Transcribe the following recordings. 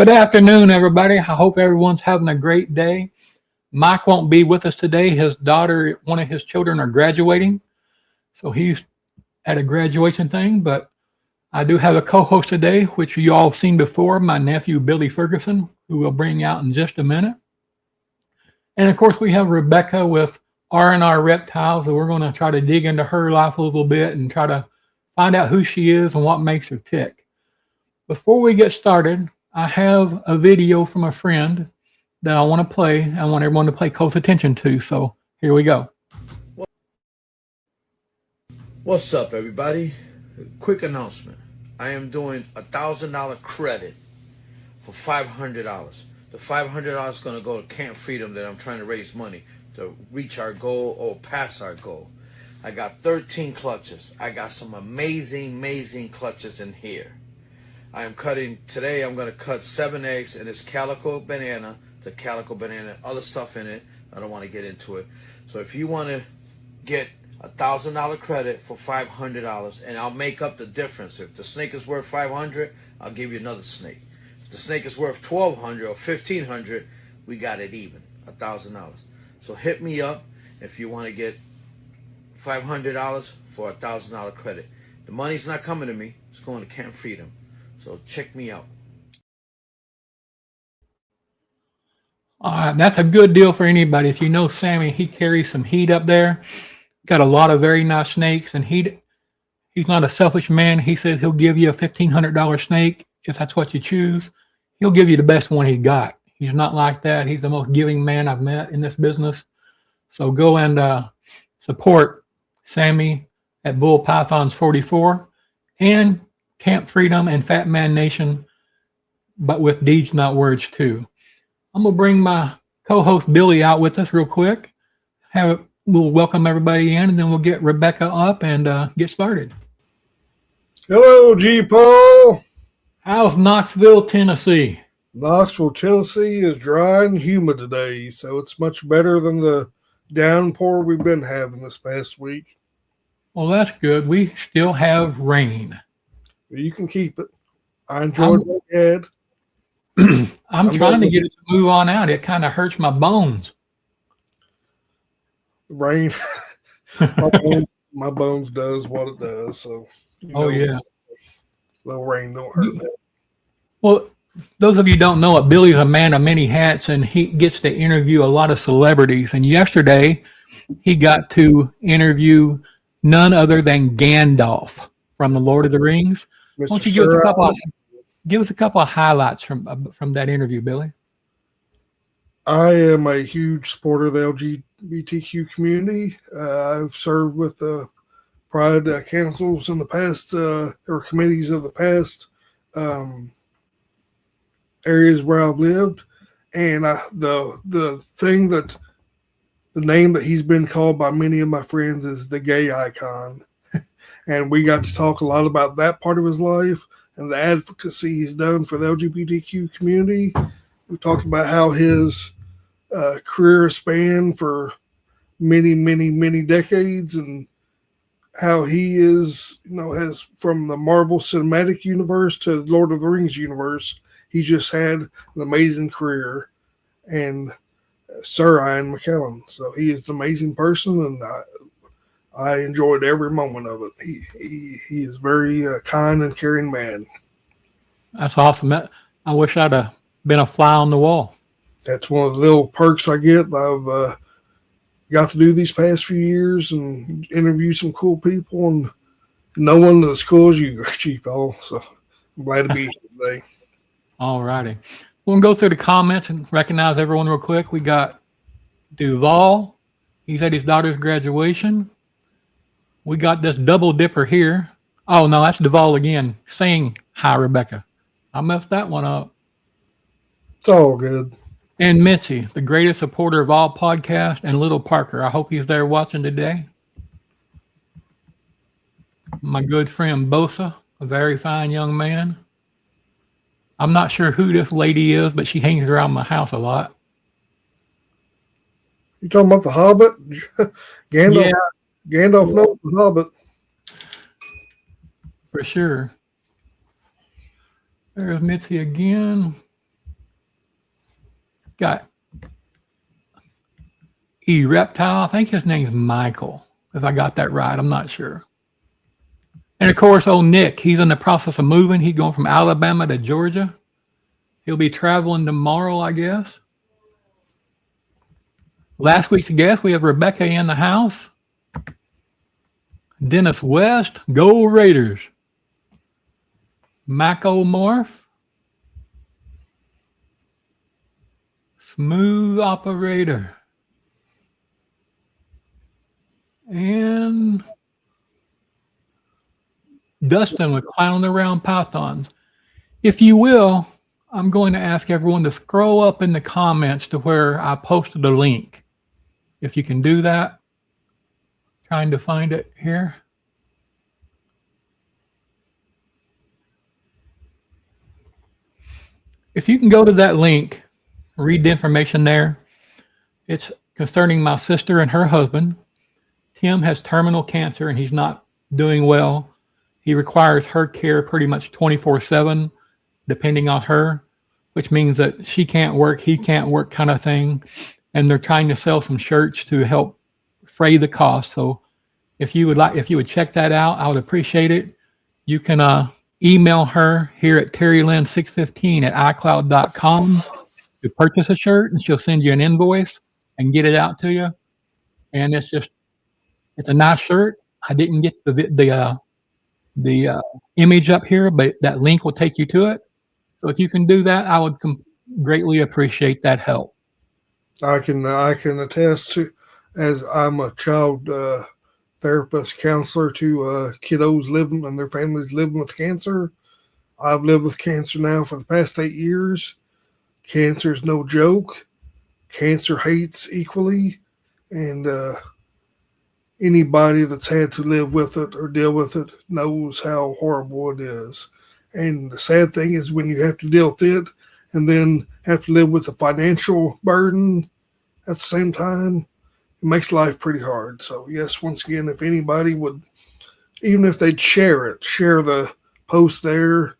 Good afternoon, everybody. I hope everyone's having a great day. Mike won't be with us today. His daughter, one of his children, are graduating, so he's at a graduation thing. But I do have a co-host today, which you all have seen before, my nephew, Billy Ferguson, who we'll bring out in just a minute. And of course, we have Rebecca with RNR Reptiles, and we're going to try to dig into her life a little bit and try to find out who she is and what makes her tick. Before we get started, I have a video from a friend that I want to play. I want everyone to pay close attention to. So here we go. What's up, everybody? Quick announcement. I am doing $1,000 credit for $500. The $500 is going to go to Camp Freedom that I'm trying to raise money to reach our goal or pass our goal. I got 13 clutches. I got some amazing clutches in here. I am cutting, today I'm going to cut 7 eggs, and it's calico banana, other stuff in it. I don't want to get into it. So if you want to get $1,000 credit for $500, and I'll make up the difference. If the snake is worth $500, I'll give you another snake. If the snake is worth $1,200 or $1,500, we got it even, $1,000. So hit me up if you want to get $500 for $1,000 credit. The money's not coming to me. It's going to Camp Freedom. So check me out. That's a good deal for anybody. If you know Sammy, he carries some heat up there. Got a lot of very nice snakes, and he's not a selfish man. He says he'll give you a $1,500 snake if that's what you choose. He'll give you the best one he got. He's not like that. He's the most giving man I've met in this business. So go and support Sammy at Bull Pythons 44 and Camp Freedom and Fat Man Nation, but with deeds, not words, too. I'm going to bring my co-host Billy out with us real quick. We'll welcome everybody in, and then we'll get Rebecca up and get started. Hello, G-Paws. How's Knoxville, Tennessee? Knoxville, Tennessee is dry and humid today, so it's much better than the downpour we've been having this past week. Well, that's good. We still have rain. You can keep it. I enjoyed what we had. I'm trying to get it to move on out. It kind of hurts my bones. Rain. my bones does what it does. So. Yeah. Little rain don't hurt that. Well, those of you who don't know it, Billy's a man of many hats, and he gets to interview a lot of celebrities. And yesterday, he got to interview none other than Gandalf from The Lord of the Rings. Why don't you give us a couple of highlights from that interview, Billy? I am a huge supporter of the LGBTQ community. I've served with the Pride councils in the past, or committees of the past areas where I've lived. And the name that he's been called by many of my friends is the gay icon. And we got to talk a lot about that part of his life and the advocacy he's done for the LGBTQ community. We talked about how his career spanned for many decades, and how he has from the Marvel Cinematic Universe to the Lord of the Rings universe. He just had an amazing career, and Sir Ian McKellen. So he is an amazing person, and I enjoyed every moment of it. He is very kind and caring man. That's awesome. I wish I'd have been a fly on the wall. That's one of the little perks I get. I've got to do these past few years and interview some cool people, and no one as cool as you, G-Paws. So I'm glad to be here today. All righty. We'll go through the comments and recognize everyone real quick. We got Duval. He's at his daughter's graduation. We got this double dipper here. Oh, no, that's Duval again saying hi, Rebecca. I messed that one up. It's all good. And Mitzi, the greatest supporter of all podcasts, and Little Parker. I hope he's there watching today. My good friend Bosa, a very fine young man. I'm not sure who this lady is, but she hangs around my house a lot. You talking about the Hobbit? Gandalf? Yeah. Gandalf knows the Hobbit. For sure. There's Mitzi again. got Reptile. I think his name's Michael, if I got that right. I'm not sure. And of course, old Nick, he's in the process of moving. He's going from Alabama to Georgia. He'll be traveling tomorrow, I guess. Last week's guest, we have Rebecca in the house. Dennis West, Go Raiders. Macomorph, Smooth Operator. And Dustin with Clowning Around Pythons. If you will, I'm going to ask everyone to scroll up in the comments to where I posted a link. If you can do that. Trying to find it here. If you can go to that link, read the information there. It's concerning my sister and her husband. Tim has terminal cancer and he's not doing well. He requires her care pretty much 24/7, depending on her, which means that she can't work, he can't work kind of thing. And they're trying to sell some shirts to help fray the cost. So if you would check that out, I would appreciate it. You can email her here at terrylynn615@icloud.com to purchase a shirt, and she'll send you an invoice and get it out to you. And it's a nice shirt. I didn't get the image up here, but that link will take you to it. So if you can do that, I would greatly appreciate that help. I can attest to, as I'm a child therapist counselor to kiddos living and their families living with cancer. I've lived with cancer now for the past 8 years. Cancer is no joke. Cancer hates equally, and anybody that's had to live with it or deal with it knows how horrible it is. And the sad thing is when you have to deal with it and then have to live with the financial burden at the same time, it makes life pretty hard. So yes, once again, if anybody would, even if they'd share the post there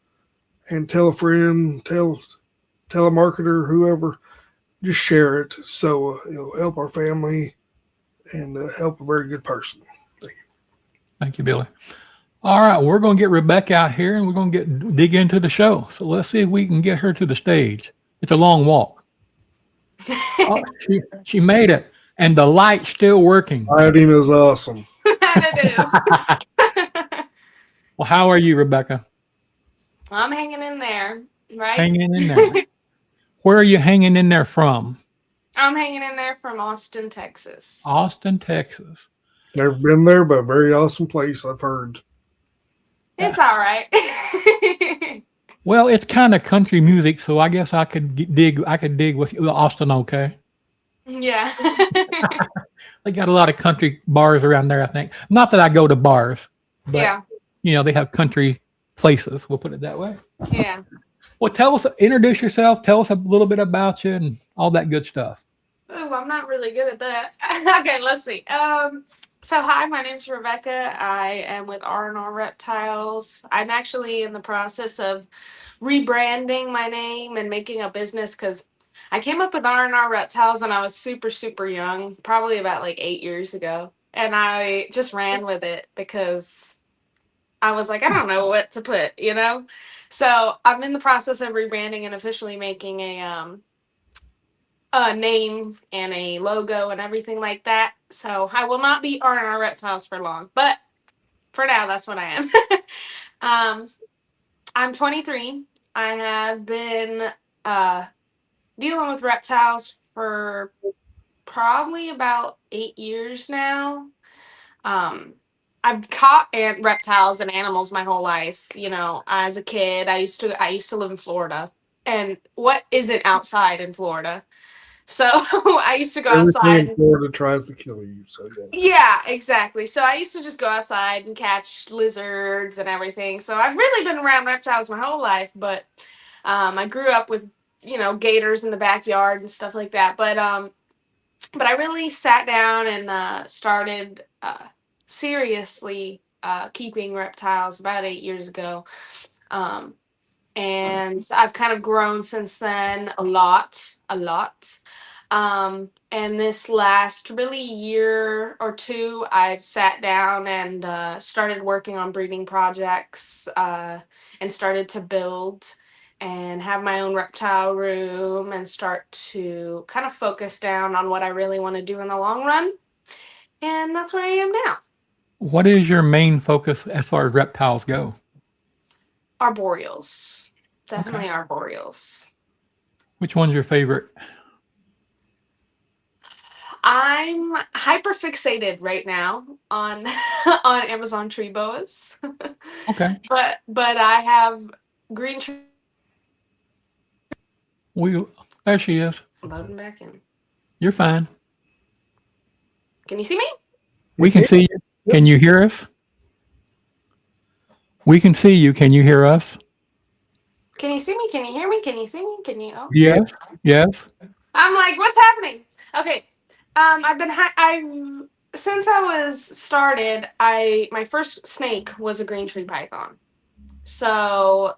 and tell a friend, tell a marketer, whoever, just share it. So it'll help our family and help a very good person. Thank you. Thank you, Billy. All right, we're going to get Rebecca out here and we're going to dig into the show. So let's see if we can get her to the stage. It's a long walk. Oh, she made it, and the light's still working. Lighting is awesome. It is. Well, how are you, Rebecca? I'm hanging in there, right? Hanging in there. Where are you hanging in there from? I'm hanging in there from Austin, Texas. Austin, Texas. Never been there, but a very awesome place, I've heard. It's all right. Well, it's kind of country music, so I guess I could dig with Austin, okay? Yeah. They got a lot of country bars around there, I think. Not that I go to bars, but Yeah. They have country places. We'll put it that way. Yeah. Well, introduce yourself. Tell us a little bit about you and all that good stuff. Ooh, I'm not really good at that. Okay, let's see. So hi, my name's Rebecca. I am with RNR Reptiles. I'm actually in the process of rebranding my name and making a business because I came up with RNR Reptiles when I was super, super young, probably about like 8 years ago. And I just ran with it because I was like, I don't know what to put, So I'm in the process of rebranding and officially making a name and a logo and everything like that. So I will not be RNR Reptiles for long, but for now, that's what I am. I'm 23. I have been dealing with reptiles for probably about 8 years now. I've caught reptiles and animals my whole life. As a kid, I used to live in Florida, and what isn't outside in Florida? So I used to go outside. Everything in Florida tries to kill you. So yes. Yeah, exactly. So I used to just go outside and catch lizards and everything. So I've really been around reptiles my whole life, but I grew up with gators in the backyard and stuff like that. But I really sat down and started seriously keeping reptiles about 8 years ago. and I've kind of grown since then a lot, a lot. And this last really year or two, I've sat down and started working on breeding projects and started to build and have my own reptile room and start to kind of focus down on what I really want to do in the long run. And that's where I am now. What is your main focus as far as reptiles go? Arboreals. Okay. Definitely arboreals. Which one's your favorite? I'm hyper fixated right now on on Amazon tree boas. Okay. But I have green tree We there she is. loading back in. You're fine. Can you see me? We can Okay. see you. Can you hear us? We can see you. Can you hear us? Can you see me? Can you hear me? Can you see me? Can you? Oh. Yes. Yes. I'm like, what's happening? Okay. I've been I've since I was started. I my first snake was a green tree python. So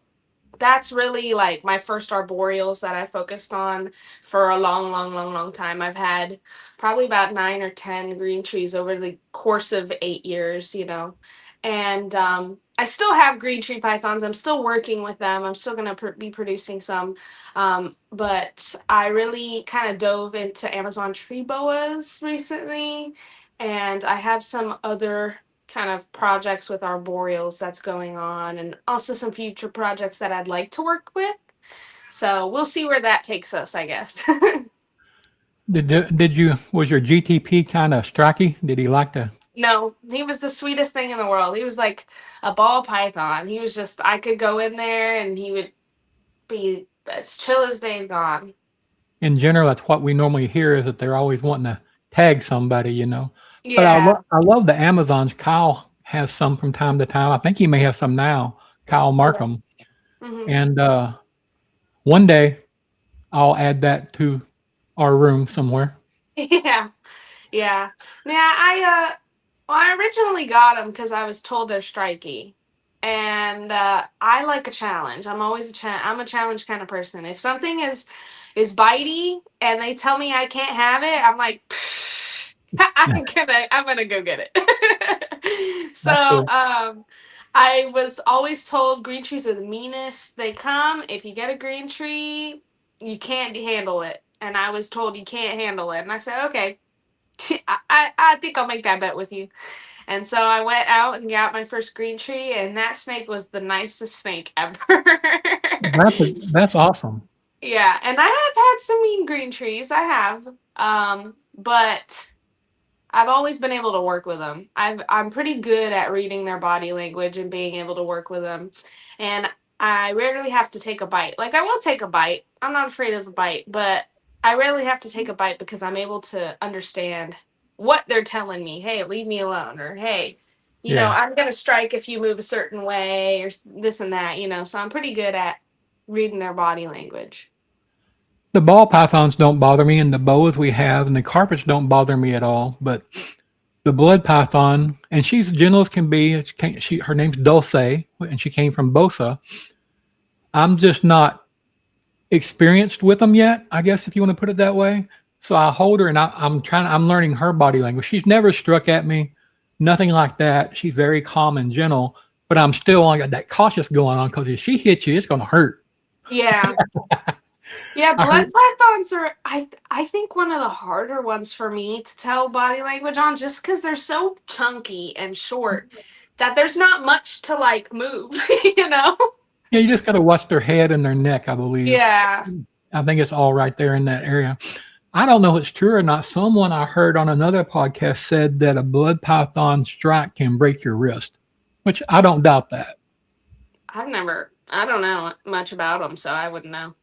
that's really like my first arboreals that I focused on for a long, long, long, long time. I've had probably about 9 or 10 green trees over the course of 8 years, And I still have green tree pythons. I'm still working with them. I'm still going to be producing some. But I really kind of dove into Amazon tree boas recently. And I have some other kind of projects with arboreals that's going on, and also some future projects that I'd like to work with. So we'll see where that takes us, I guess. Did you was your GTP kind of striky? Did he like to? No, he was the sweetest thing in the world. He was like a ball python. He was just, I could go in there and he would be as chill as days gone. In general, that's what we normally hear is that they're always wanting to tag somebody. But Yeah. I love the Amazons. Kyle has some from time to time. I think he may have some now. Kyle Yeah. Markham, Hmm. and one day I'll add that to our room somewhere. Yeah. Yeah. Yeah, I originally got them because I was told they're striky. And I like a challenge. I'm always I'm a challenge kind of person. If something is bitey and they tell me I can't have it, I'm like I'm gonna go get it. So That's cool. I was always told green trees are the meanest. They come, if you get a green tree, you can't handle it. And I was told you can't handle it. And I said, okay, I think I'll make that bet with you. And so I went out and got my first green tree, and that snake was the nicest snake ever. That's awesome. Yeah, and I have had some mean green trees. I have, but I've always been able to work with them. I'm pretty good at reading their body language and being able to work with them, and I rarely have to take a bite. Like I will take a bite. I'm not afraid of a bite, but I rarely have to take a bite because I'm able to understand what they're telling me. Hey, leave me alone, or hey, Yeah. I'm gonna strike if you move a certain way, or this and that. So I'm pretty good at reading their body language. The ball pythons don't bother me, and the boas we have, and the carpets don't bother me at all. But the blood python, and she's gentle as can be. Her name's Dulce, and she came from Bosa. I'm just not experienced with them yet, I guess, if you want to put it that way. So I hold her, and I'm learning her body language. She's never struck at me, nothing like that. She's very calm and gentle, but I'm still on that cautious going on because if she hits you, it's going to hurt. Yeah. Yeah, I blood heard, pythons are I think one of the harder ones for me to tell body language on just because they're so chunky and short that there's not much to like move, you know? yeah, you just got to watch their head and their neck, I believe. Yeah. I think it's all right there in that area. I don't know if it's true or not. Someone I heard on another podcast said that a blood python strike can break your wrist, which I don't doubt that. I don't know much about them, so I wouldn't know.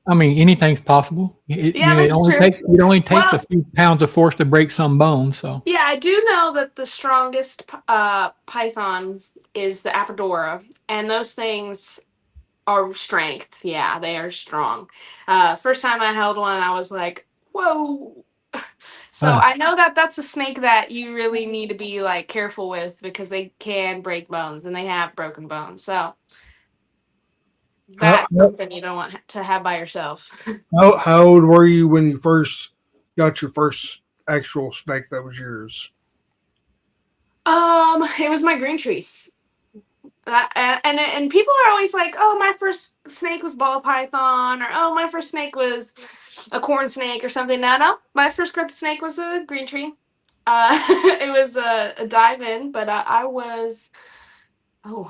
I mean, anything's possible. Yeah, that's true. It only takes a Well, few pounds of force to break some bones. So yeah, I do know that the strongest python is the Apodora, and those things are strength. Yeah, they are strong. First time I held one, I was like, whoa. So uh, I know that that's a snake that you really need to be like careful with because they can break bones and they have broken bones. So How, That's something you don't want to have by yourself. how old were you when you first got your first actual snake that was yours? It was my green tree. And people are always like, oh, my first snake was ball python, or oh, my first snake was a corn snake or something. No, my first cryptid snake was a green tree. It was a diamond, but I was, oh,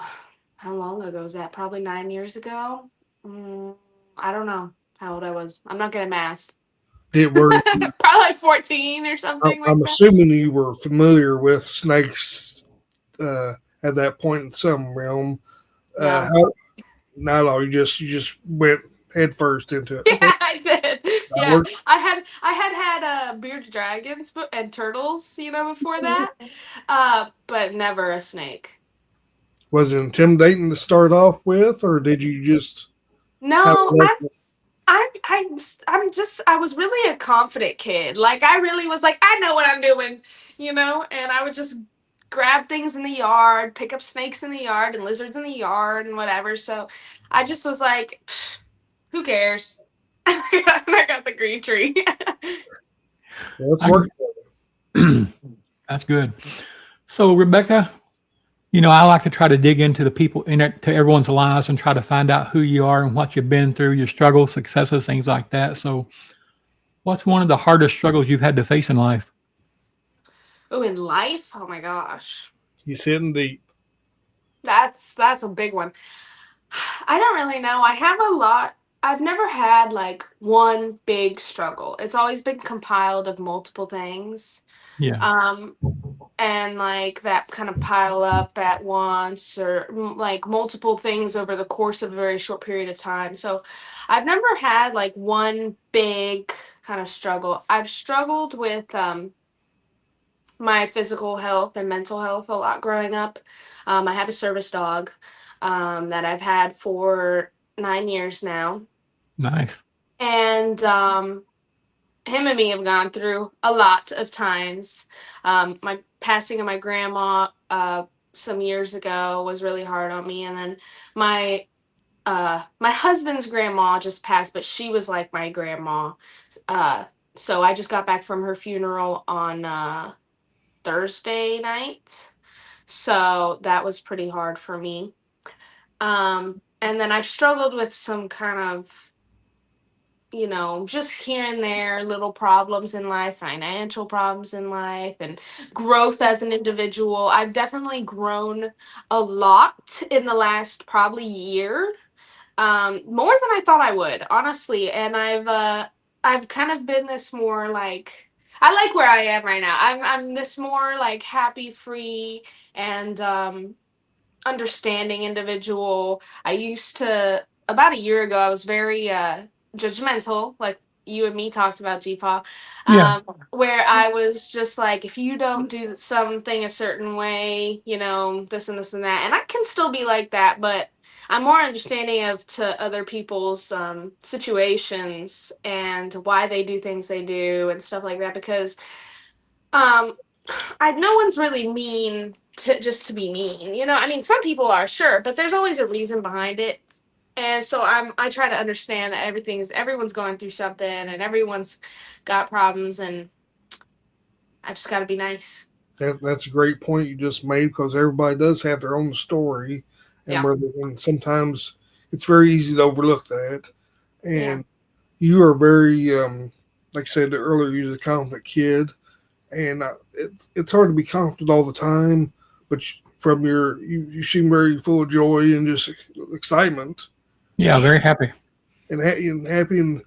how long ago was that? Probably 9 years ago. I don't know how old I was. I'm not good at math. Did were Probably like 14 or something like I'm that. assuming you were familiar with snakes at that point in some realm. No. How, not all. You just went head first into it. Yeah, Okay, I did. that Yeah, worked. I had bearded dragons and turtles, before that. But never a snake. Was it intimidating to start off with, or did you just have No, love? I was really a confident kid. Like I really was like, I know what I'm doing, and I would just grab things in the yard, pick up snakes in the yard and lizards in the yard and whatever. So I just was like, who cares? I got the green tree. Well, it's I worked. That's good. So, Rebecca, I like to try to dig into the people to everyone's lives and try to find out who you are and what you've been through, your struggles, successes, things like that. So, what's one of the hardest struggles you've had to face in life? Oh, in life? Oh my gosh. He's hitting deep. That's a big one. I don't really know. I have a lot. I've never had like one big struggle. It's always been compiled of multiple things. Yeah. Um, and like that kind of pile up at once or like multiple things over the course of a very short period of time. So I've never had like one big kind of struggle. I've struggled with my physical health and mental health a lot growing up. I have a service dog that I've had for 9 years now. Nice. And him and me have gone through a lot of times. My passing of my grandma some years ago was really hard on me. And then my husband's grandma just passed, but she was like my grandma. So I just got back from her funeral on Thursday night. So that was pretty hard for me. And then I've struggled with some kind of, just here and there little problems in life, financial problems in life, and growth as an individual. I've definitely grown a lot in the last probably year, more than I thought I would, honestly. And I've kind of been this more like I like where I am right now. I'm this more like happy, free, and understanding individual. I used to about a year ago I was very judgmental, like you and me talked about G-Paw, Yeah. where I was just like, if you don't do something a certain way, this and this and that. And I can still be like that, but I'm more understanding of to other people's situations and why they do things they do and stuff like that because um no one's really mean to just to be mean. I mean, some people are sure, but there's always a reason behind it. And so I try to understand that everyone's going through something and everyone's got problems and I just got to be nice. That's a great point you just made because everybody does have their own story, Yeah. and sometimes it's very easy to overlook that. Yeah. And you are very, like I said earlier, you're a confident kid, and it's hard to be confident all the time. But from you seem very full of joy and just excitement. Yeah. Very happy. And happy. And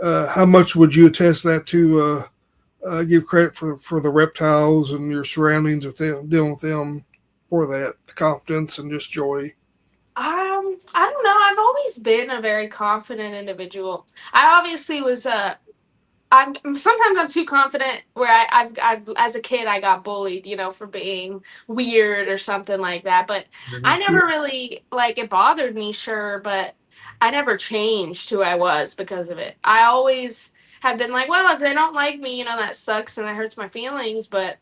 how much would you attest that to? Give credit for the reptiles and your surroundings with them, dealing with them for that the confidence and just joy. I don't know. I've always been a very confident individual. I obviously was I'm sometimes I'm too confident where I've as a kid I got bullied, for being weird or something like that. But I never really like it bothered me, sure, but I never changed who I was because of it. I always have been like, well, if they don't like me, that sucks and that hurts my feelings, but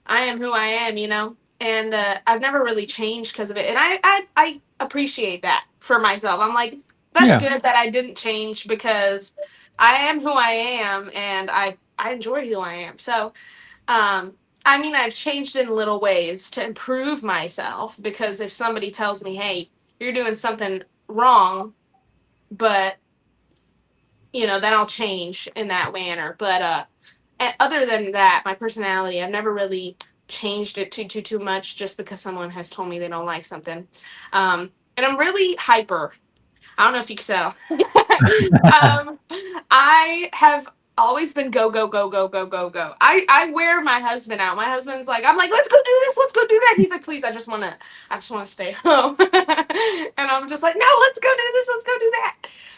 I am who I am, and I've never really changed because of it. And I appreciate that for myself. I'm like, that's Yeah. good that I didn't change, because I am who I am, and I enjoy who I am. So, I mean, I've changed in little ways to improve myself, because if somebody tells me, "Hey, you're doing something wrong," but then I'll change in that manner. But and other than that, my personality, I've never really changed it too much just because someone has told me they don't like something. And I'm really hyper. I don't know if you can tell. um, I have always been go go go go go go go. I wear my husband out. My husband's like, I'm like, let's go do this, let's go do that. He's like, please, I just wanna stay home. And I'm just like, no, let's go do this, let's go do that.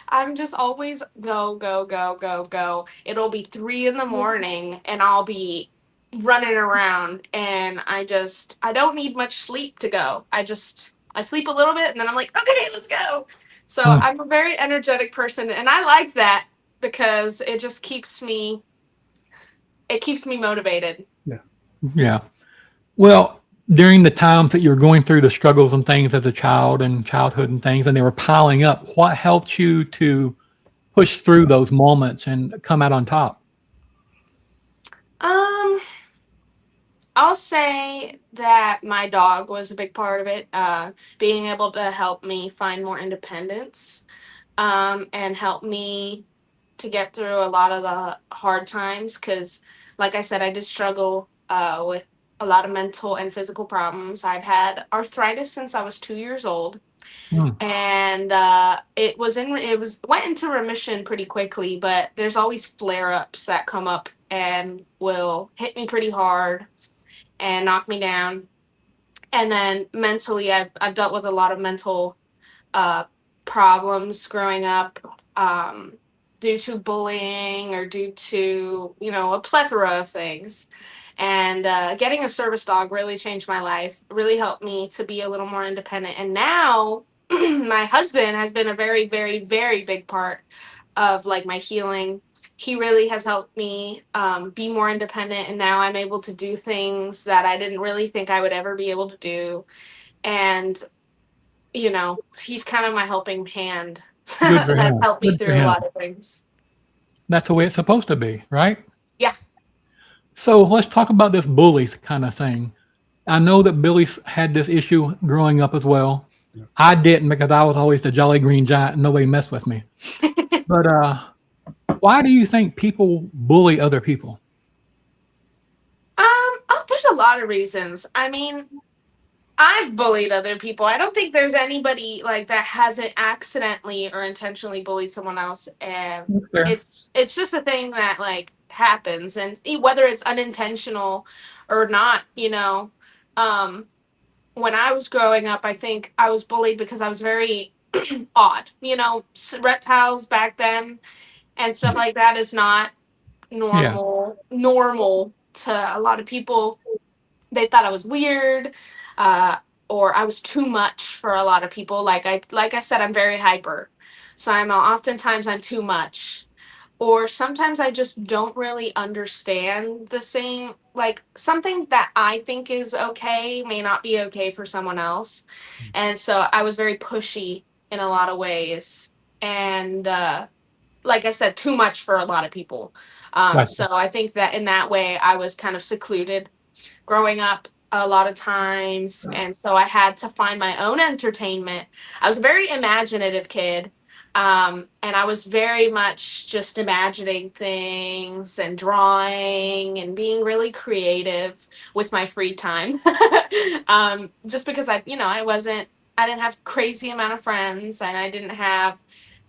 I'm just always go go go go go. It'll be 3 in the morning, and I'll be running around, and I don't need much sleep to go. I sleep a little bit, and then I'm like, okay, let's go. So Hmm. I'm a very energetic person, and I like that because it keeps me motivated. Yeah. Well, during the times that you're going through the struggles and things as a child and childhood and things, and they were piling up, what helped you to push through those moments and come out on top? Um, I'll say that my dog was a big part of it. Being able to help me find more independence, and help me to get through a lot of the hard times. Because, like I said, I did struggle with a lot of mental and physical problems. I've had arthritis since I was 2 years old, Hmm. and it went into remission pretty quickly. But there's always flare ups that come up and will hit me pretty hard and knock me down. And then mentally, I've dealt with a lot of mental uh, problems growing up, due to bullying or due to a plethora of things. And getting a service dog really changed my life. Really helped me to be a little more independent. And now my husband has been a very, very, very big part of like my healing. He really has helped me be more independent, and now I'm able to do things that I didn't really think I would ever be able to do. And he's kind of my helping hand Good for that's him. helped me Good for through a him. lot of things. That's the way it's supposed to be, right? Yeah. So let's talk about this bully kind of thing. I know that Billy's had this issue growing up as well. Yeah. I didn't, because I was always the jolly green giant and nobody messed with me. But why do you think people bully other people? There's a lot of reasons. I mean, I've bullied other people. I don't think there's anybody like that hasn't accidentally or intentionally bullied someone else. And That's fair. it's just a thing that like happens, and whether it's unintentional or not, um when I was growing up, I think I was bullied because I was very odd. Reptiles back then and stuff like that is not Yeah. normal to a lot of people. They thought I was weird, uh, or I was too much for a lot of people. Like I said, I'm very hyper, so oftentimes I'm too much. Or sometimes I just don't really understand the same, like something that I think is okay may not be okay for someone else. And so I was very pushy in a lot of ways. And like I said, too much for a lot of people. Gotcha. So I think that in that way, I was kind of secluded growing up a lot of times. And so I had to find my own entertainment. I was a very imaginative kid. And I was very much just imagining things and drawing and being really creative with my free time. Just because I didn't have crazy amount of friends, and I didn't have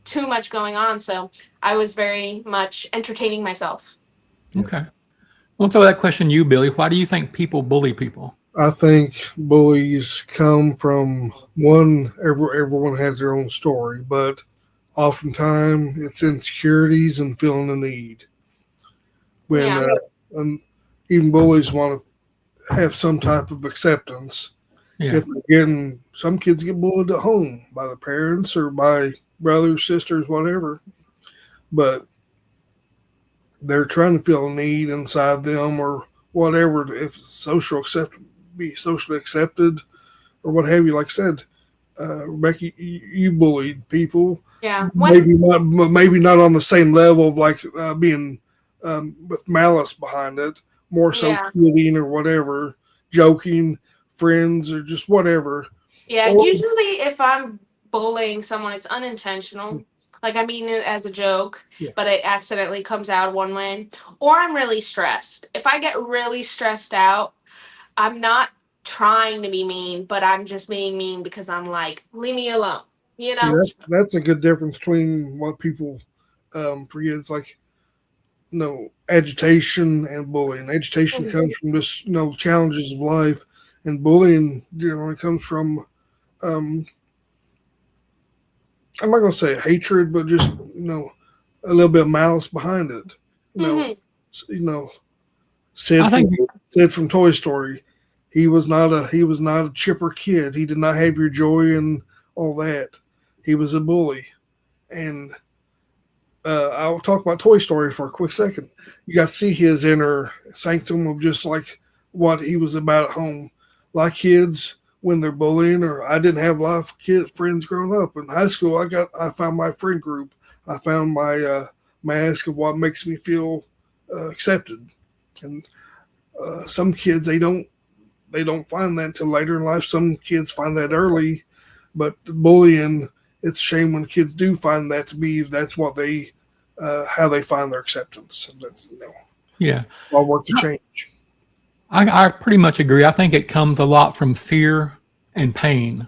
too much going on. So I was very much entertaining myself. Okay. I'll throw that question to you, Billy. Why do you think people bully people? I think bullies come from everyone has their own story, but oftentimes it's insecurities and feeling the need. When Yeah. even bullies want to have some type of acceptance. Yeah. If they're getting, some kids get bullied at home by the parents or by brothers, sisters, whatever, but they're trying to feel a need inside them or whatever. If be socially accepted or what have you. Like I said, Rebecca, you bullied people, Yeah. When maybe not on the same level of like being with malice behind it, more so yeah. kidding or whatever, joking, friends or just whatever. Yeah, Or usually if I'm bullying someone, it's unintentional. Like I mean it as a joke, yeah, but it accidentally comes out one way. Or I'm really stressed. If I get really stressed out, I'm not trying to be mean, but I'm just being mean because I'm like, leave me alone. You see know? that's a good difference between what people forget. It's like agitation and bullying. Agitation Mhm. comes from just challenges of life, and bullying generally comes from um, I'm not going to say hatred, but just a little bit of malice behind it. You know, Mhm. you know, Sid I from think Sid from Toy Story. He was not a chipper kid. He did not have your joy and all that. He was a bully. And I'll talk about Toy Story for a quick second. You got to see his inner sanctum of just like what he was about at home. Like kids when they're bullying, or I didn't have a lot of kids friends growing up. In high school, I found my friend group. I found my mask of what makes me feel accepted. And some kids they don't find that until later in life. Some kids find that early, but the bullying, it's a shame when kids do find that to be that's what they how they find their acceptance. And that's yeah. all work to change. I pretty much agree. I think it comes a lot from fear and pain.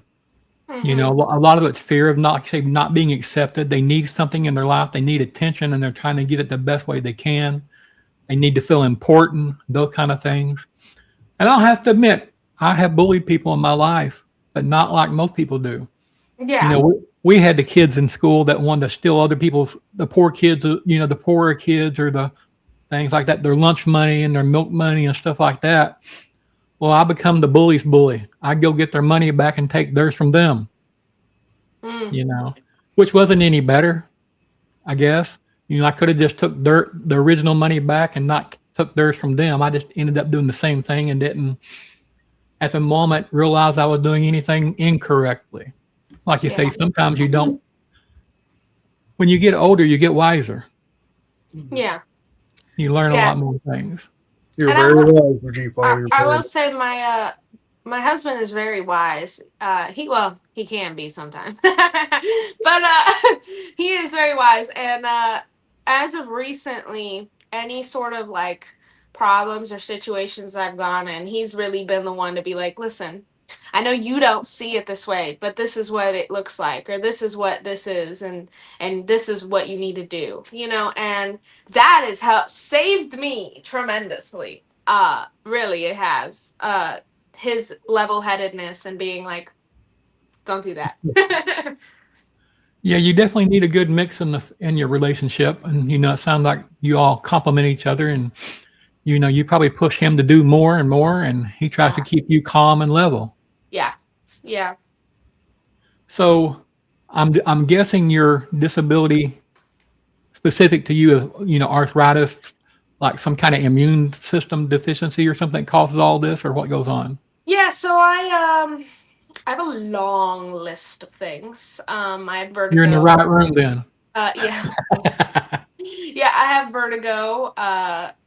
Mhm. A lot of it's fear of not being accepted. They need something in their life. They need attention, and they're trying to get it the best way they can. They need to feel important. Those kind of things. And I'll have to admit, I have bullied people in my life, but not like most people do. Yeah. We had the kids in school that wanted to steal other people's, the poor kids, the poorer kids or the things like that, their lunch money and their milk money and stuff like that. Well, I become the bully's bully. I go get their money back and take theirs from them, Mm. you know, which wasn't any better, I guess. I could have just took the original money back and not took theirs from them. I just ended up doing the same thing and didn't, at the moment, realize I was doing anything incorrectly. Like you Yeah. say, sometimes you don't. When you get older, you get wiser. Yeah. You learn a Yeah. lot more things. You're And I very will wise, G-Paw. You're I very will say my husband is very wise. He can be sometimes. But he is very wise and as of recently any sort of like problems or situations I've gone in, he's really been the one to be like, "Listen, I know you don't see it this way, but this is what it looks like or this is what this is and this is what you need to do." And that has helped saved me tremendously. Really it has. His level-headedness and being like, don't do that. Yeah, you definitely need a good mix in your relationship, and it sounds like you all complement each other, and you probably push him to do more and more, and he tries to Yeah. keep you calm and level. Yeah. Yeah. So, I'm guessing your disability specific to you is arthritis, like some kind of immune system deficiency or something that causes all this, or what goes on. Yeah, so I have a long list of things. I have You're in the vertigo. right room then. Yeah. Yeah, I have vertigo,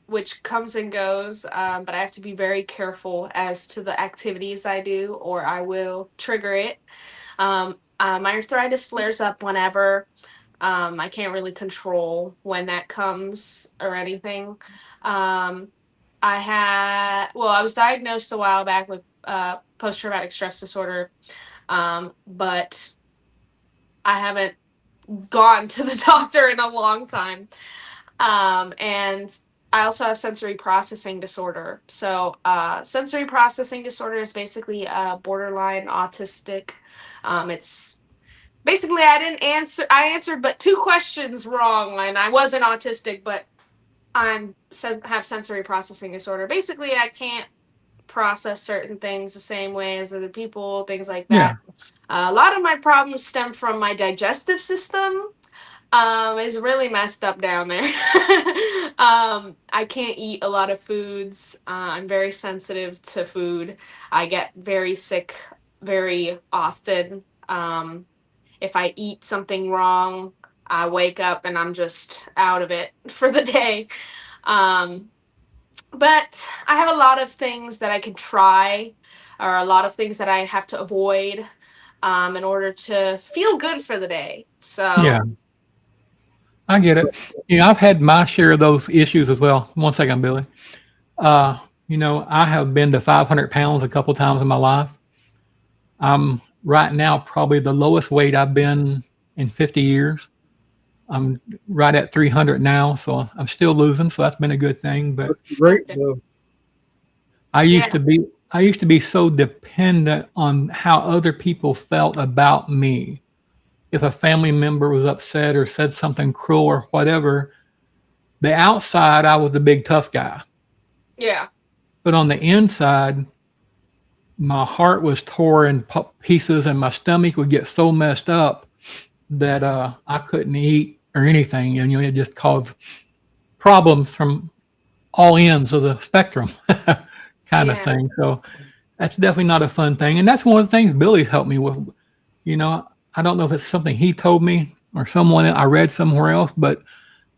which comes and goes, but I have to be very careful as to the activities I do, or I will trigger it. My arthritis flares up whenever. I can't really control when that comes or anything. Um, I was diagnosed a while back with post traumatic stress disorder, but I haven't gone to the doctor in a long time. And I also have sensory processing disorder. So, sensory processing disorder is basically borderline autistic. It's basically I didn't answer. I answered but two questions wrong, and I wasn't autistic, but have sensory processing disorder. Basically, I can't process certain things the same way as other people, things like Yeah. that. A lot of my problems stem from my digestive system. Is really messed up down there. I can't eat a lot of foods. I'm very sensitive to food. I get very sick very often. If I eat something wrong, I wake up and I'm just out of it for the day. Um, but I have a lot of things that I can try, or a lot of things that I have to avoid in order to feel good for the day. Yeah, So, I get it. I've had my share of those issues as well. One second, Billy. I have been to 500 pounds a couple times in my life. I'm right now probably the lowest weight I've been in 50 years. I'm right at 300 now, so I'm still losing, so that's been a good thing. But Great though. I used yeah, to be I used to be so dependent on how other people felt about me. If a family member was upset or said something cruel or whatever, the outside I was the big tough guy. yeah, But on the inside, my heart was tore in pieces and my stomach would get so messed up that I couldn't eat or anything. And it just caused problems from all ends of the spectrum kind of yeah. thing. So that's definitely not a fun thing. And that's one of the things Billy helped me with. You know, I don't know if it's something he told me or someone I read somewhere else, but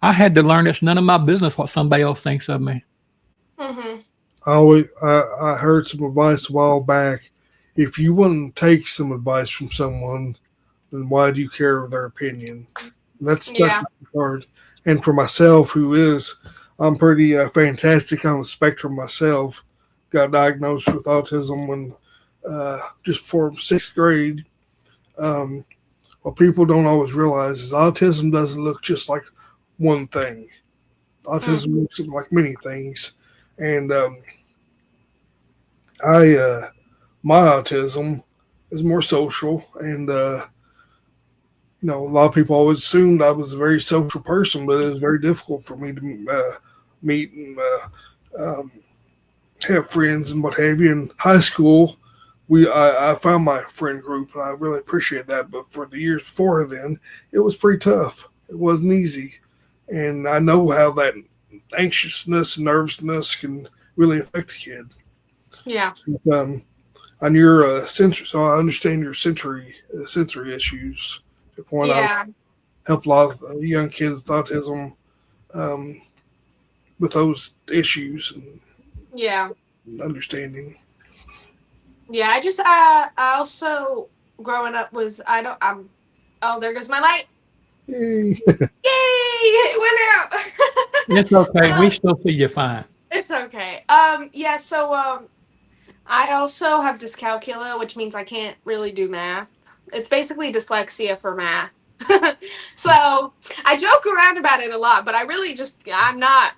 I had to learn it's none of my business what somebody else thinks of me. Mm-hmm. I heard some advice a while back. If you wouldn't take some advice from someone, then why do you care of their opinion? And that's stuck Yeah. with me hard. And for myself, I'm pretty fantastic on the spectrum myself. Got diagnosed with autism when just before sixth grade. Um, what people don't always realize is autism doesn't look just like one thing. Mm. Autism looks like many things, and I my autism is more social, and a lot of people always assumed I was a very social person, but it was very difficult for me to meet and um, have friends and what have you. In high school, I found my friend group, and I really appreciate that. But for the years before then, it was pretty tough. It wasn't easy, and I know how that anxiousness and nervousness can really affect a kid. Yeah. Um, on your sensory, so I understand your sensory issues. To point out, Yeah. help a lot of young kids with autism um, with those issues Yeah. and understanding. Yeah. I also growing up was I don't I'm oh there goes my light. Yay. Yay! It went out. It's okay. We uh, still see you fine. it's okay. Yeah, so I also have dyscalculia, which means I can't really do math. It's basically dyslexia for math. So I joke around about it a lot, but I'm not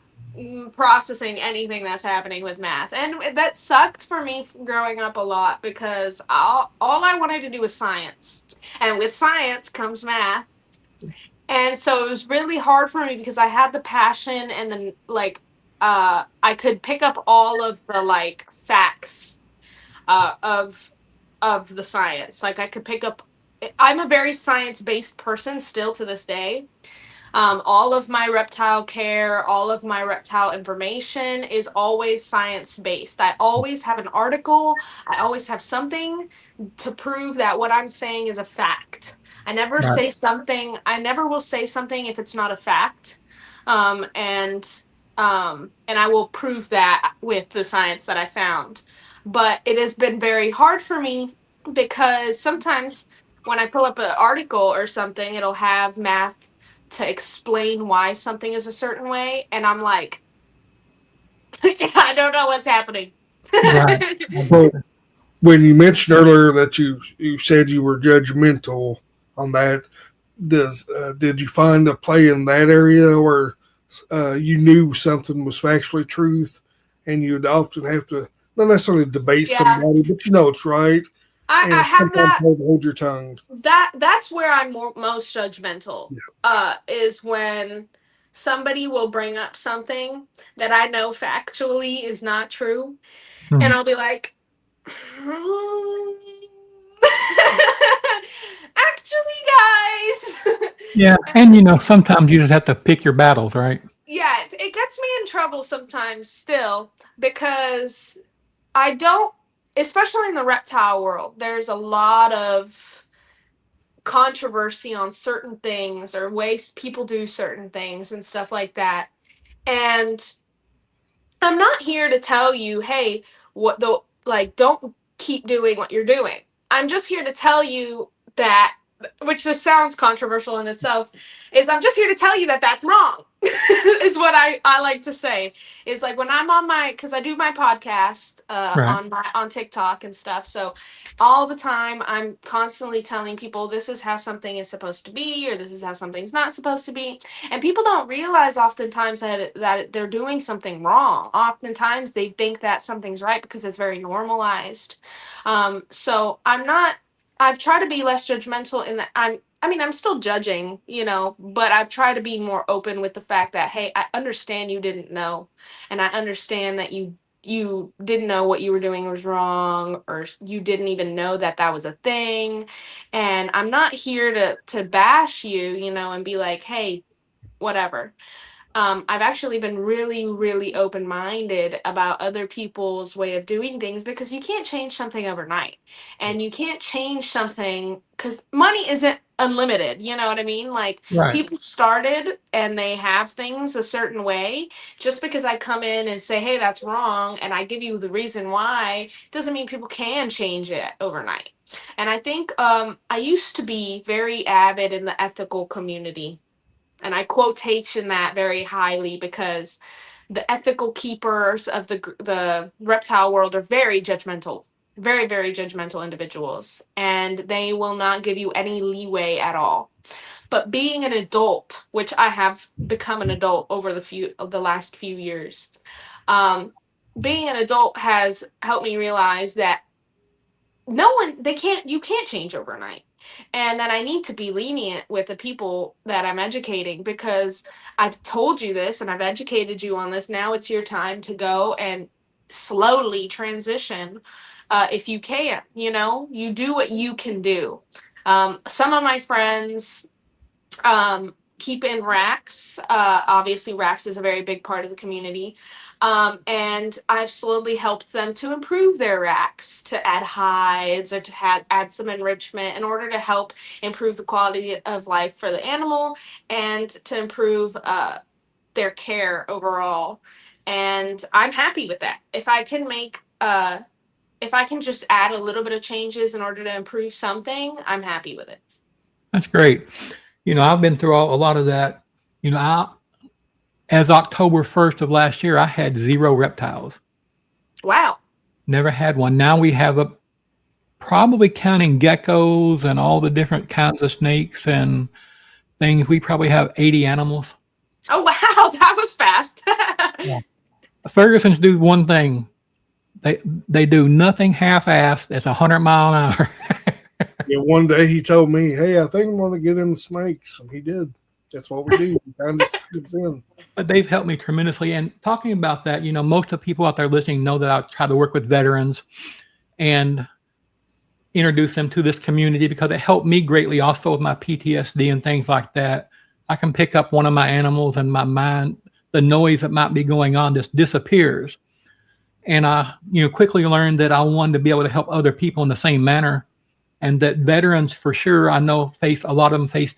processing anything that's happening with math. And that sucked for me growing up a lot because all I wanted to do was science. And with science comes math. And so it was really hard for me because I had the passion and then I could pick up all of the like facts uh, of of the science. Like I could pick up. I'm a very science based person still to this day. All of my reptile care, all of my reptile information is always science based. I always have an article. I always have something to prove that what I'm saying is a fact. Right. I never will say something if it's not a fact. Um, and and I will prove that with the science that I found. But it has been very hard for me because sometimes when I pull up an article or something, it'll have math to explain why something is a certain way, and I'm like, I don't know what's happening. Right. I get Well, you. when you mentioned earlier that you said you were judgmental on that, does did you find a play in that area where you knew something was factually truth, and you'd often have to not necessarily debate Yeah, somebody, but you know it's right, I and have sometimes that. hold your tongue. That's where I'm most judgmental. Is when somebody will bring up something that I know factually is not true, and Hmm. I'll be like, "Hmm." Actually, guys. Yeah. And, sometimes you just have to pick your battles, right? Yeah, it gets me in trouble sometimes still because I don't, especially in the reptile world, there's a lot of controversy on certain things or ways people do certain things and stuff like that. And I'm not here to tell you, hey, what the like don't keep doing what you're doing. I'm just here to tell you that, which just sounds controversial in itself, is I'm just here to tell you that that's wrong. Is what I like to say. Is like when I'm on my, because I do my podcast Right. on TikTok and stuff. So all the time I'm constantly telling people this is how something is supposed to be, or this is how something's not supposed to be. And people don't realize oftentimes that they're doing something wrong. Oftentimes they think that something's right because it's very normalized. So I've tried to be less judgmental in that I'm still judging, but I've tried to be more open with the fact that, hey, I understand you didn't know. And I understand that you didn't know what you were doing was wrong, or you didn't even know that that was a thing. And I'm not here to bash you, and be like, hey, whatever. I've actually been really, really open minded about other people's way of doing things, because you can't change something overnight. And you can't change something because money isn't unlimited. You know what I mean? Like, Right. people started and they have things a certain way. Just because I come in and say, hey, that's wrong, and I give you the reason why, doesn't mean people can change it overnight. And I think I used to be very avid in the ethical community, and I quotation that very highly, because the ethical keepers of the reptile world are very judgmental, very, very judgmental individuals, and they will not give you any leeway at all. But being an adult, which I have become an adult over the last few years, um, being an adult has helped me realize that you can't change overnight, and that I need to be lenient with the people that I'm educating, because I've told you this and I've educated you on this. Now it's your time to go and slowly transition. If you can, you do what you can do. Some of my friends keep in racks. Obviously, racks is a very big part of the community. And I've slowly helped them to improve their racks, to add hides or to add some enrichment in order to help improve the quality of life for the animal, and to improve their care overall. And I'm happy with that. If I can just add a little bit of changes in order to improve something, I'm happy with it. That's great. I've been through a lot of that. As October 1st of last year, I had 0 reptiles. Wow. Never had one. Now we have probably counting geckos and all the different kinds of snakes and things, we probably have 80 animals. Oh, wow. That was fast. Yeah. Ferguson's do one thing. They do nothing half-assed. It's 100 mile an hour. Yeah, one day he told me, hey, I think I'm going to get into snakes. And he did. That's what we do. He kind of slips in. But they've helped me tremendously. And talking about that, most of the people out there listening know that I try to work with veterans and introduce them to this community, because it helped me greatly also with my PTSD and things like that. I can pick up one of my animals and my mind, the noise that might be going on just disappears. And I, quickly learned that I wanted to be able to help other people in the same manner. And that veterans, for sure, I know a lot of them face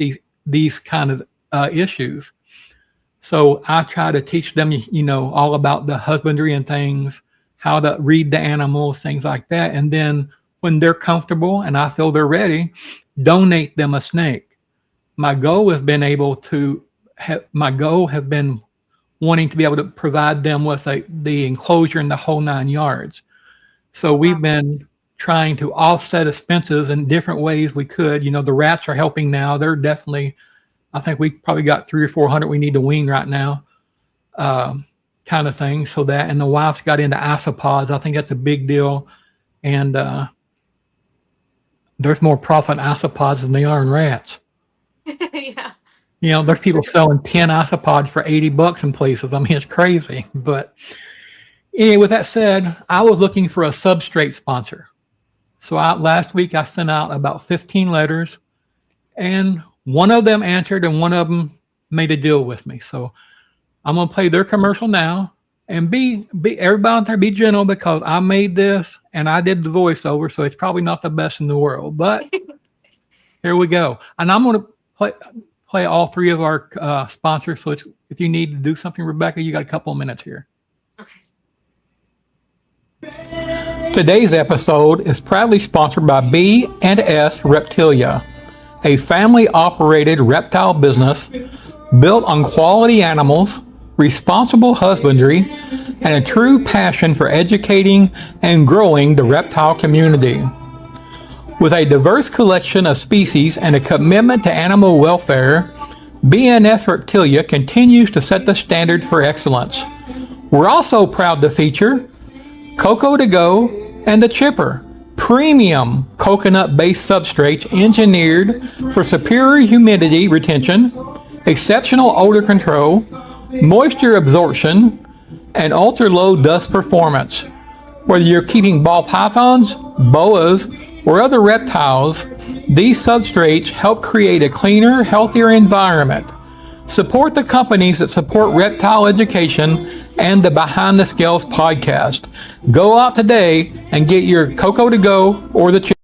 these kind of issues. So I try to teach them, all about the husbandry and things, how to read the animals, things like that. And then when they're comfortable and I feel they're ready, donate them a snake. My goal has been wanting to be able to provide them with the enclosure and the whole 9 yards. So we've been trying to offset expenses in different ways we could. The rats are helping now. They're definitely, I think we probably got 300 or 400 we need to wean right now, kind of thing. So that, and the wife's got into isopods. I think that's a big deal. And there's more profit in isopods than they are in rats. Yeah. There's people selling 10 isopods for $80 in places. I mean, it's crazy. But anyway, with that said, I was looking for a substrate sponsor. So last week I sent out about 15 letters, and one of them answered and one of them made a deal with me. So I'm going to play their commercial now, and be everybody out there, be gentle, because I made this and I did the voiceover. So it's probably not the best in the world, but Here we go. And I'm going to play all three of our sponsors. So if you need to do something, Rebecca, you got a couple of minutes here. Okay. Today's episode is proudly sponsored by B&S Reptilia, a family-operated reptile business built on quality animals, responsible husbandry, and a true passion for educating and growing the reptile community. With a diverse collection of species and a commitment to animal welfare, B&S Reptilia continues to set the standard for excellence. We're also proud to feature Coco to Go and the Chipper, premium coconut-based substrates engineered for superior humidity retention, exceptional odor control, moisture absorption, and ultra-low dust performance. Whether you're keeping ball pythons, boas, or other reptiles, these substrates help create a cleaner, healthier environment. Support the companies that support reptile education and the Behind the Scales podcast. Go out today and get your Coco to Go or the Chip.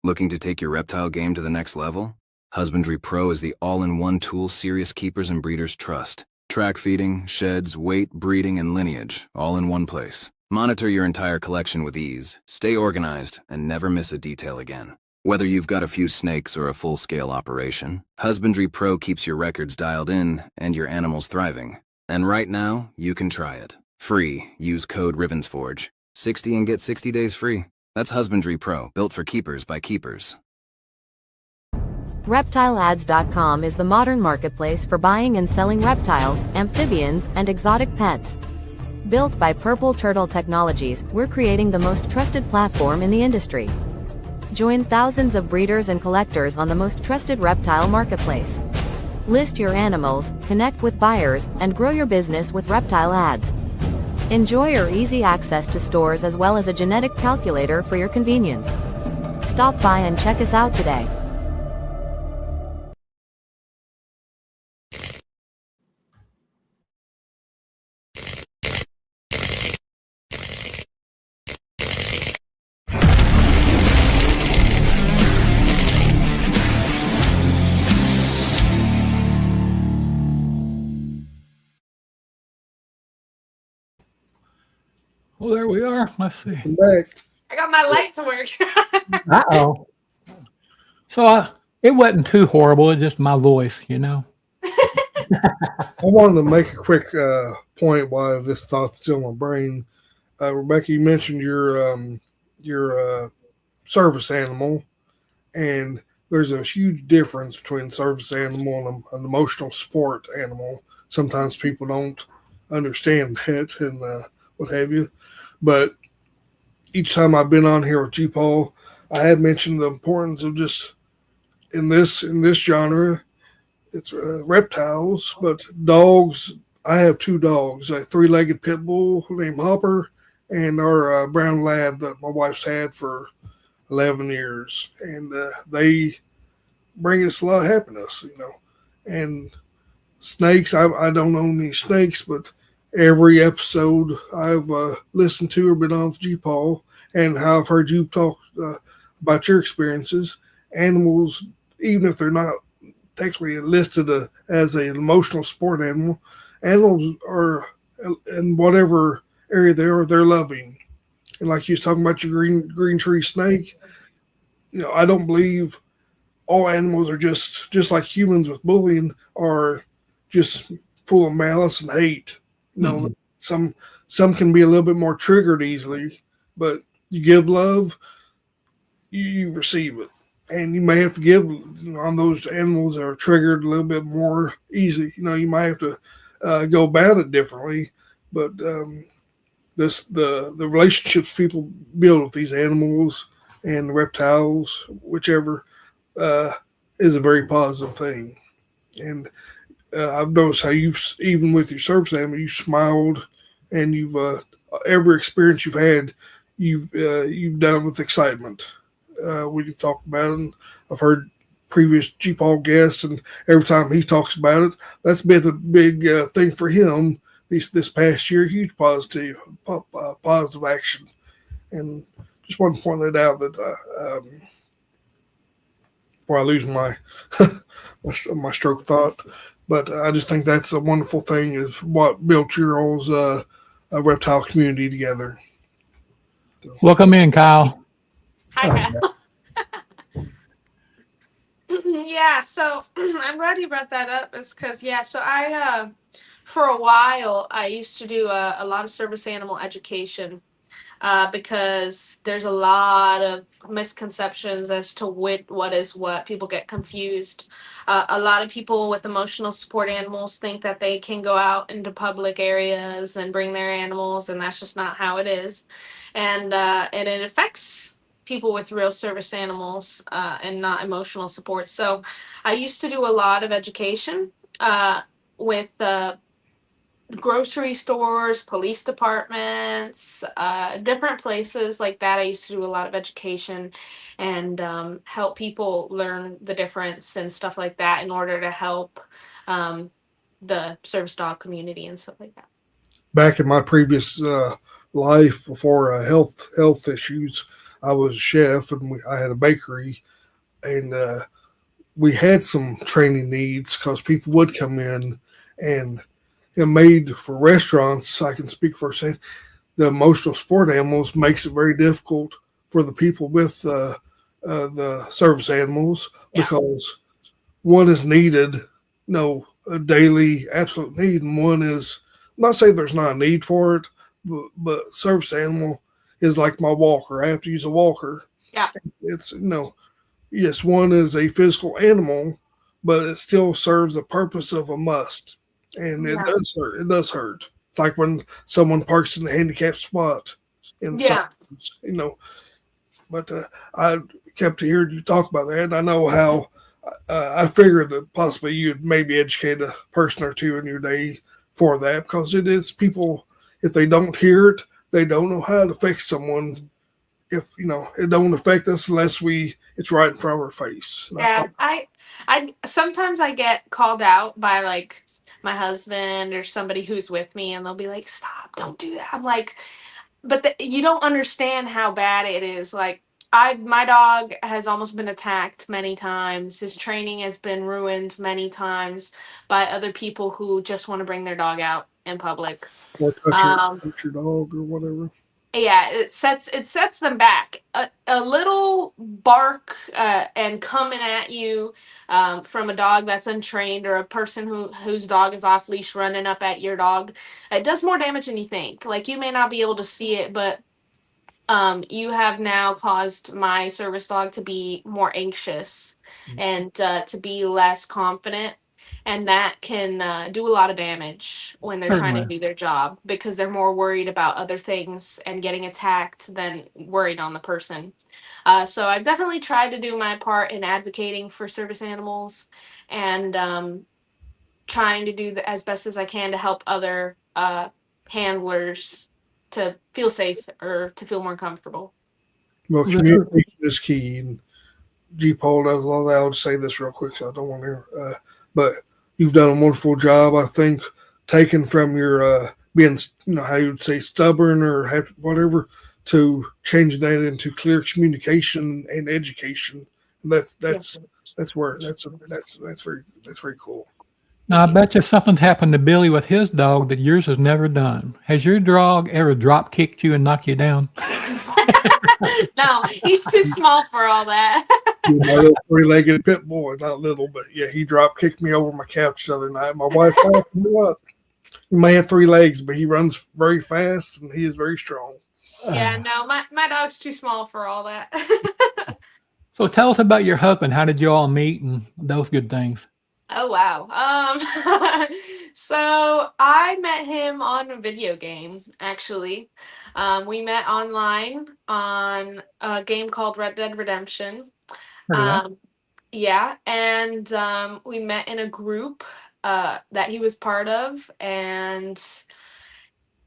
Looking to take your reptile game to the next level? Husbandry Pro is the all-in-one tool serious keepers and breeders trust. Track feeding, sheds, weight, breeding, and lineage, all in one place. Monitor your entire collection with ease, stay organized, and never miss a detail again. Whether you've got a few snakes or a full-scale operation, Husbandry Pro keeps your records dialed in and your animals thriving. And right now, you can try it. Free. Use code RIVENSFORGE. 60 and get 60 days free. That's Husbandry Pro, built for keepers by keepers. ReptileAds.com is the modern marketplace for buying and selling reptiles, amphibians, and exotic pets. Built by Purple Turtle Technologies, we're creating the most trusted platform in the industry. Join thousands of breeders and collectors on the most trusted reptile marketplace. List your animals, connect with buyers, and grow your business with Reptile Ads. Enjoy your easy access to stores as well as a genetic calculator for your convenience. Stop by and check us out today. Well, there we are. Let's see. I'm back. I got my light to work. Uh-oh. So it wasn't too horrible. It's just my voice, you know. I wanted to make a quick point while this thought's still in my brain. Rebecca, you mentioned your service animal, and there's a huge difference between service animal and an emotional support animal. Sometimes people don't understand that and what have you. But each time I've been on here with G-Paw, I have mentioned the importance of just in this genre, it's reptiles, but dogs. I have two dogs, a three-legged pit bull named Hopper and our brown lab that my wife's had for 11 years. And they bring us a lot of happiness, you know. And snakes, I don't own any snakes, but every episode I've listened to or been on with G-Paw and how I've heard you've talked about your experiences, animals, even if they're not technically listed as an emotional support animal, animals are in whatever area they're loving. And like you was talking about your green tree snake, you know, I don't believe all animals are just like humans with bullying are just full of malice and hate. You know, some can be a little bit more triggered easily, but you give love, you receive it. And you may have to give, you know, on those animals that are triggered a little bit more easy. You know, you might have to go about it differently. But the relationships people build with these animals and reptiles, whichever, is a very positive thing. And I've noticed how you've, even with your service animal, you smiled, and you've every experience you've had, you've done it with excitement. We've talked about it, and I've heard previous G-Paw guests, and every time he talks about it, that's been a big thing for him this past year. Huge positive action, and just want to point that out that before I lose my my stroke thought. But I just think that's a wonderful thing. Is what built your all's reptile community together. Welcome in, Kyle. Hi, Uh, Kyle. Yeah, so I'm glad you brought that up. Is because yeah, so I for a while I used to do a lot of service animal education because there's a lot of misconceptions as to what is what. People get confused. A lot of people with emotional support animals think that they can go out into public areas and bring their animals, and that's just not how it is. And it affects people with real service animals and not emotional support. So I used to do a lot of education with grocery stores, police departments, different places like that. I used to do a lot of education and help people learn the difference and stuff like that in order to help um, the service dog community and stuff like that. Back in my previous life, before health issues, I was a chef and I had a bakery, and we had some training needs because people would come in and it made for restaurants. I can speak for saying the emotional sport animals makes it very difficult for the people with the service animals Yeah. because one is needed, no, a daily absolute need, and one is not say there's not a need for it, but service animal is like my walker. I have to use a walker. Yeah. It's yes, one is a physical animal, but it still serves the purpose of a must, and it Yeah. does hurt. It does hurt. It's like when someone parks in the handicapped spot in Yeah. but I kept hearing you talk about that, and I know how. I figured that possibly you'd maybe educate a person or two in your day for that because it is people. If they don't hear it, they don't know how to fix someone. If it don't affect us unless it's right in front of our face. And I Yeah, thought, I sometimes I get called out by like my husband or somebody who's with me, and they'll be like, "Stop! Don't do that." I'm like, but you don't understand how bad it is. Like, my dog has almost been attacked many times. His training has been ruined many times by other people who just want to bring their dog out in public. or Um, touch your dog or whatever. yeah, it sets them back. A little bark and coming at you from a dog that's untrained, or a person whose dog is off leash running up at your dog, it does more damage than you think. Like, you may not be able to see it, but you have now caused my service dog to be more anxious and to be less confident. And that can do a lot of damage when they're trying to Certainly. do their job because they're more worried about other things and getting attacked than worried on the person. So I've definitely tried to do my part in advocating for service animals and trying to do as best as I can to help other handlers to feel safe or to feel more comfortable. Well, This is, communication is key, and G-Paul does a lot of that. I'll just say this real quick, so I don't want to. But you've done a wonderful job, I think, taking from your being, how you would say stubborn or whatever, to changing that into clear communication and education. That's where that's very cool. now, I Thank you. bet you something's happened to Billy with his dog that yours has never done. Has your dog ever drop kicked you and knocked you down? No, he's too small for all that. My little three-legged pit bull, not little, but yeah, he drop kicked me over my couch the other night. My wife laughed me up. He may have 3 legs, but he runs very fast and he is very strong. Yeah, no, my dog's too small for all that. So tell us about your husband. How did you all meet and those good things? Oh wow. So I met him on a video game, actually. We met online on a game called Red Dead Redemption. Heard of that? Um, yeah, and we met in a group that he was part of, and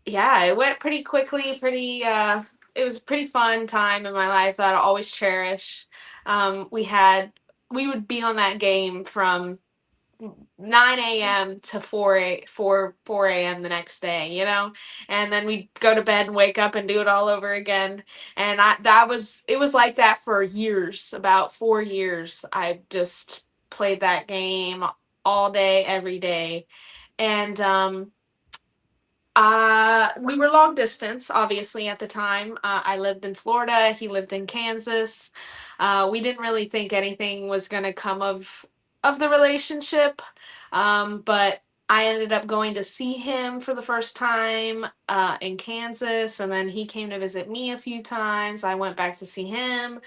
yeah, it went pretty quickly, it was a pretty fun time in my life that I'll always cherish. We would be on that game from 9 a.m. to 4 a.m. the next day, you know? And then we'd go to bed and wake up and do it all over again. And it was like that for years, about 4 years. I just played that game all day, every day. And we were long distance, obviously, at the time. I lived in Florida. He lived in Kansas. We didn't really think anything was going to come of the relationship. But I ended up going to see him for the first time in Kansas, and then he came to visit me a few times. I went back to see him,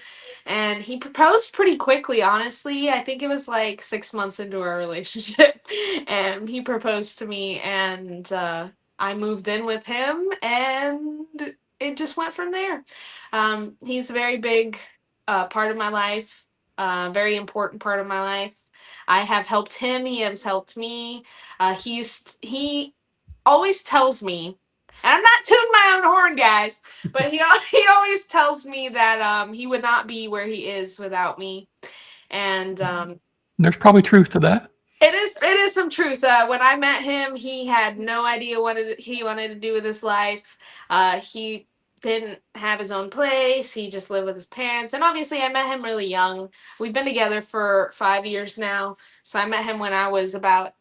and he proposed pretty quickly, honestly. I think it was like 6 months into our relationship, and he proposed to me, and I moved in with him, and it just went from there. He's a very big part of my life, very important part of my life. I have helped him. He has helped me. He always tells me, and I'm not tooting my own horn, guys, but he always tells me that he would not be where he is without me, and There's probably truth to that. it is some truth. When I met him, he had no idea what he wanted to do with his life. He didn't have his own place. He just lived with his parents. And obviously, I met him really young. We've been together for 5 years now. So I met him when I was about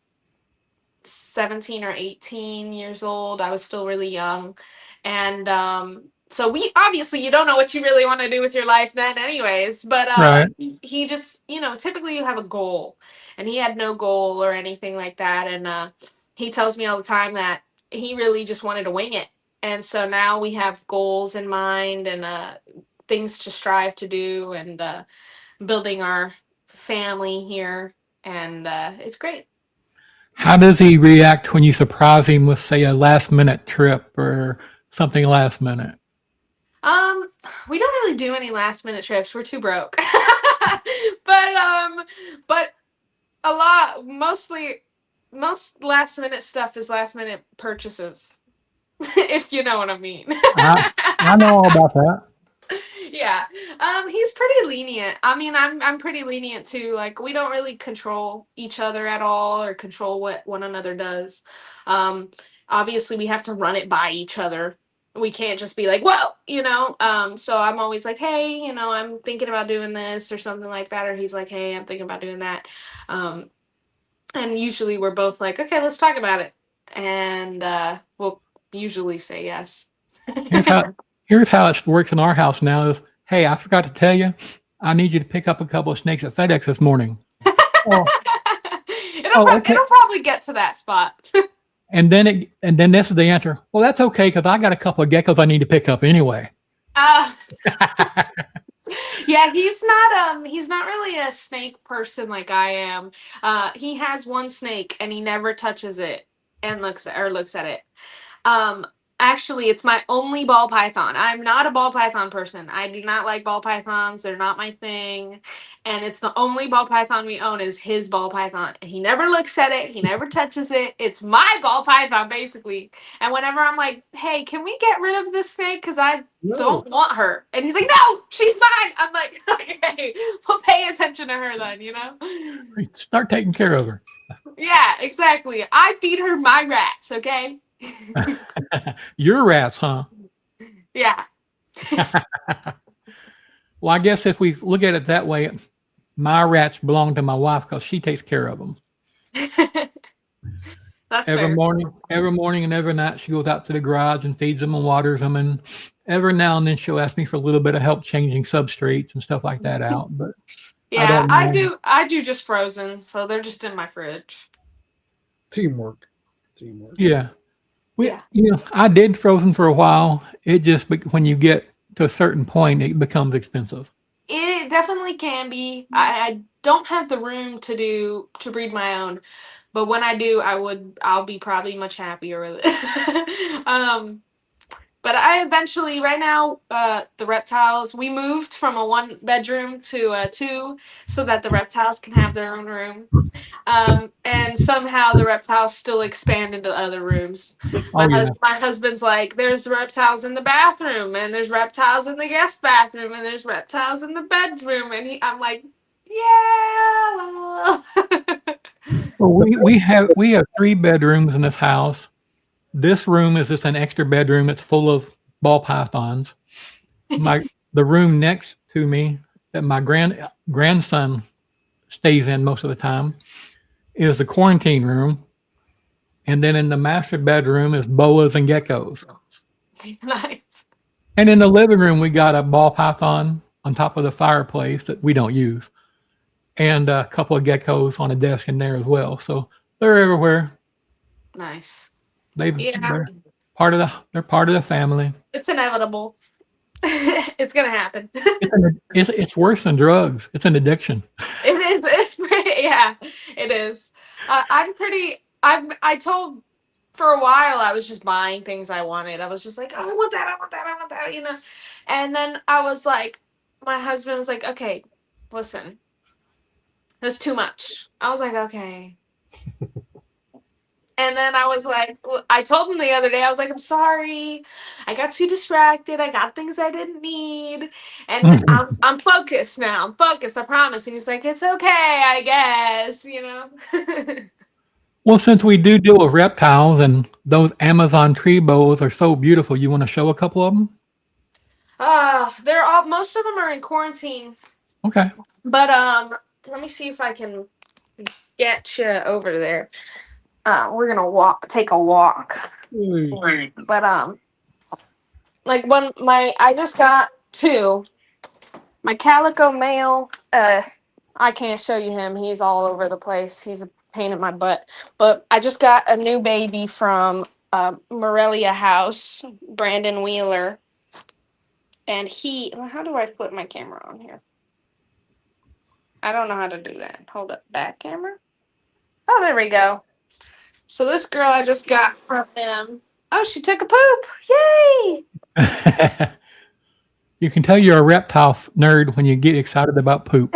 17 or 18 years old. I was still really young. And so we obviously, you don't know what you really want to do with your life then anyways, but Right. he just, typically you have a goal, and he had no goal or anything like that. And he tells me all the time that he really just wanted to wing it. And so now we have goals in mind, and things to strive to do, and building our family here, and it's great. How does he react when you surprise him with, say, a last minute trip or something last minute? We don't really do any last minute trips. We're too broke. But most last minute stuff is last minute purchases. If you know what I mean. I know all about that. Yeah. He's pretty lenient. I mean, I'm pretty lenient too. Like, we don't really control each other at all, or control what one another does. Obviously we have to run it by each other. We can't just be like, whoa, so I'm always like, hey, I'm thinking about doing this or something like that. Or he's like, hey, I'm thinking about doing that. And usually we're both like, okay, let's talk about it. And we'll usually say yes. Here's how it works in our house now is, hey, I forgot to tell you, I need you to pick up a couple of snakes at FedEx this morning. Oh, It'll probably get to that spot. And then this is the answer. Well, that's okay, because I got a couple of geckos I need to pick up anyway. Yeah, he's not really a snake person like I am. He has one snake, and he never touches it and looks at it. Actually, it's my only ball python. I'm not a ball python person. I do not like ball pythons. They're not my thing. And it's the only ball python we own is his ball python. And he never looks at it. He never touches it. It's my ball python, basically. And whenever I'm like, hey, can we get rid of this snake? Because I don't want her. And he's like, no, she's mine. I'm like, okay, we'll pay attention to her then, Start taking care of her. Yeah, exactly. I feed her my rats, okay? Your rats, huh? Yeah. Well, I guess if we look at it that way, my rats belong to my wife because she takes care of them. That's every fair. morning and every night she goes out to the garage and feeds them and waters them, and every now and then she'll ask me for a little bit of help changing substrates and stuff like that out. But yeah, I do just frozen, so they're just in my fridge. Teamwork. Yeah. I did frozen for a while. It just, when you get to a certain point, it becomes expensive. It definitely can be. I don't have the room to breed my own, but when I do, I'll be probably much happier with it. But I eventually, right now, the reptiles, we moved from a 1-bedroom to a 2 so that the reptiles can have their own room. And somehow the reptiles still expand into other rooms. My husband's like, there's reptiles in the bathroom, and there's reptiles in the guest bathroom, and there's reptiles in the bedroom. And I'm like, yeah, well. Well, we have 3 bedrooms in this house. This room is just an extra bedroom. It's full of ball pythons. The room next to me that my grandson stays in most of the time is the quarantine room, and then in the master bedroom is boas and geckos. Nice. And in the living room, we got a ball python on top of the fireplace that we don't use, and a couple of geckos on a desk in there as well. So they're everywhere. Nice. They're Yeah, they're part of the family. it's inevitable. It's gonna happen. It's worse than drugs. It's an addiction. It is. It's pretty. Yeah, it is. I'm pretty. I told for a while I was just buying things I wanted. I was just like, oh, I want that. I want that. I want that. You know. And then I was like, my husband was like, okay, listen, that's too much. I was like, okay. And then I was like, I told him the other day, I was like, I'm sorry. I got too distracted. I got things I didn't need. And I'm focused now. I'm focused, I promise. And he's like, it's okay, I guess, you know? Well, since we do deal with reptiles and those Amazon tree boas are so beautiful, you want to show a couple of them? They're all, most of them are in quarantine. Okay. But let me see if I can get you over there. We're gonna take a walk. But like I just got 2. My calico male, I can't show you him. He's all over the place. He's a pain in my butt. But I just got a new baby from Morelia House, Brandon Wheeler. And how do I put my camera on here? I don't know how to do that. Hold up, back camera. Oh, there we go. So this girl I just got from him. Oh, she took a poop. Yay! You can tell you're a reptile nerd when you get excited about poop.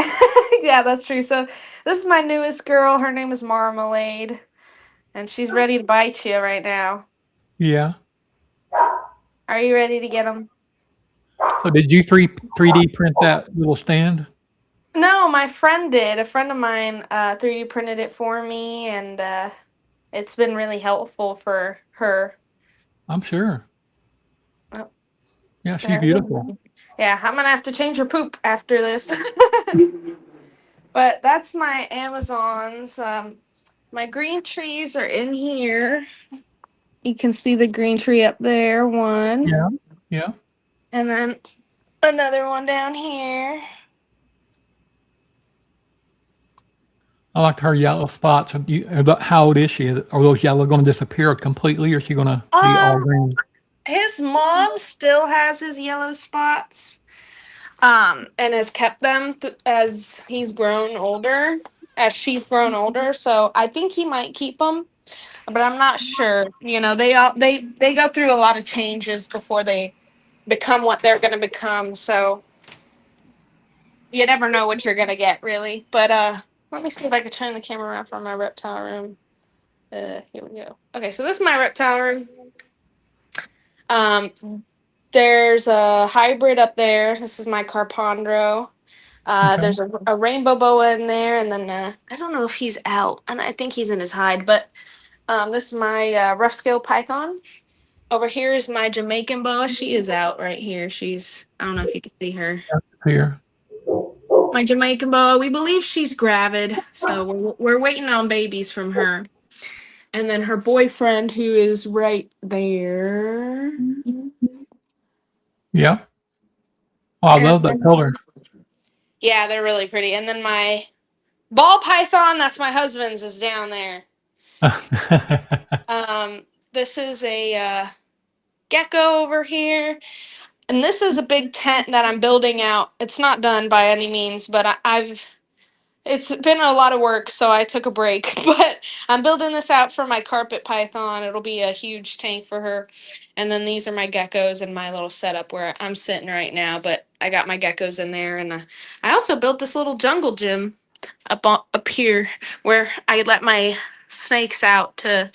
Yeah, that's true. So this is my newest girl. Her name is Marmalade. And she's ready to bite you right now. Yeah. Are you ready to get them? So did you 3D print that little stand? No, my friend did. A friend of mine 3D printed it for me, and it's been really helpful for her. I'm sure. Oh, yeah, she's beautiful. Yeah, I'm going to have to change her poop after this. But that's my Amazons. My green trees are in here. You can see the green tree up there, one. Yeah, yeah. And then another one down here. I liked her yellow spots. How old is she? Are those yellow going to disappear completely, or is she going to be all green? His mom still has his yellow spots, and has kept them as he's grown older, as she's grown older. So I think he might keep them, but I'm not sure. You know, they go through a lot of changes before they become what they're going to become. So you never know what you're going to get, really. But let me see if I can turn the camera around for my reptile room. Here we go. Okay, so this is my reptile room. There's a hybrid up there. This is my Carpondro. Okay. There's a rainbow boa in there, and then I don't know if he's out, and I think he's in his hide. But this is my rough scale python. Over here is my Jamaican boa. She is out right here. I don't know if you can see her. Here. My Jamaican boa. We believe she's gravid, so we're waiting on babies from her. And then her boyfriend, who is right there. Yeah. Oh, I love that color. Yeah, they're really pretty. And then my ball python, that's my husband's, is down there. This is a gecko over here. And this is a big tent that I'm building out. It's not done by any means, but it's been a lot of work, so I took a break. But I'm building this out for my carpet python. It'll be a huge tank for her. And then these are my geckos and my little setup where I'm sitting right now. But I got my geckos in there. And I also built this little jungle gym up here where I let my snakes out to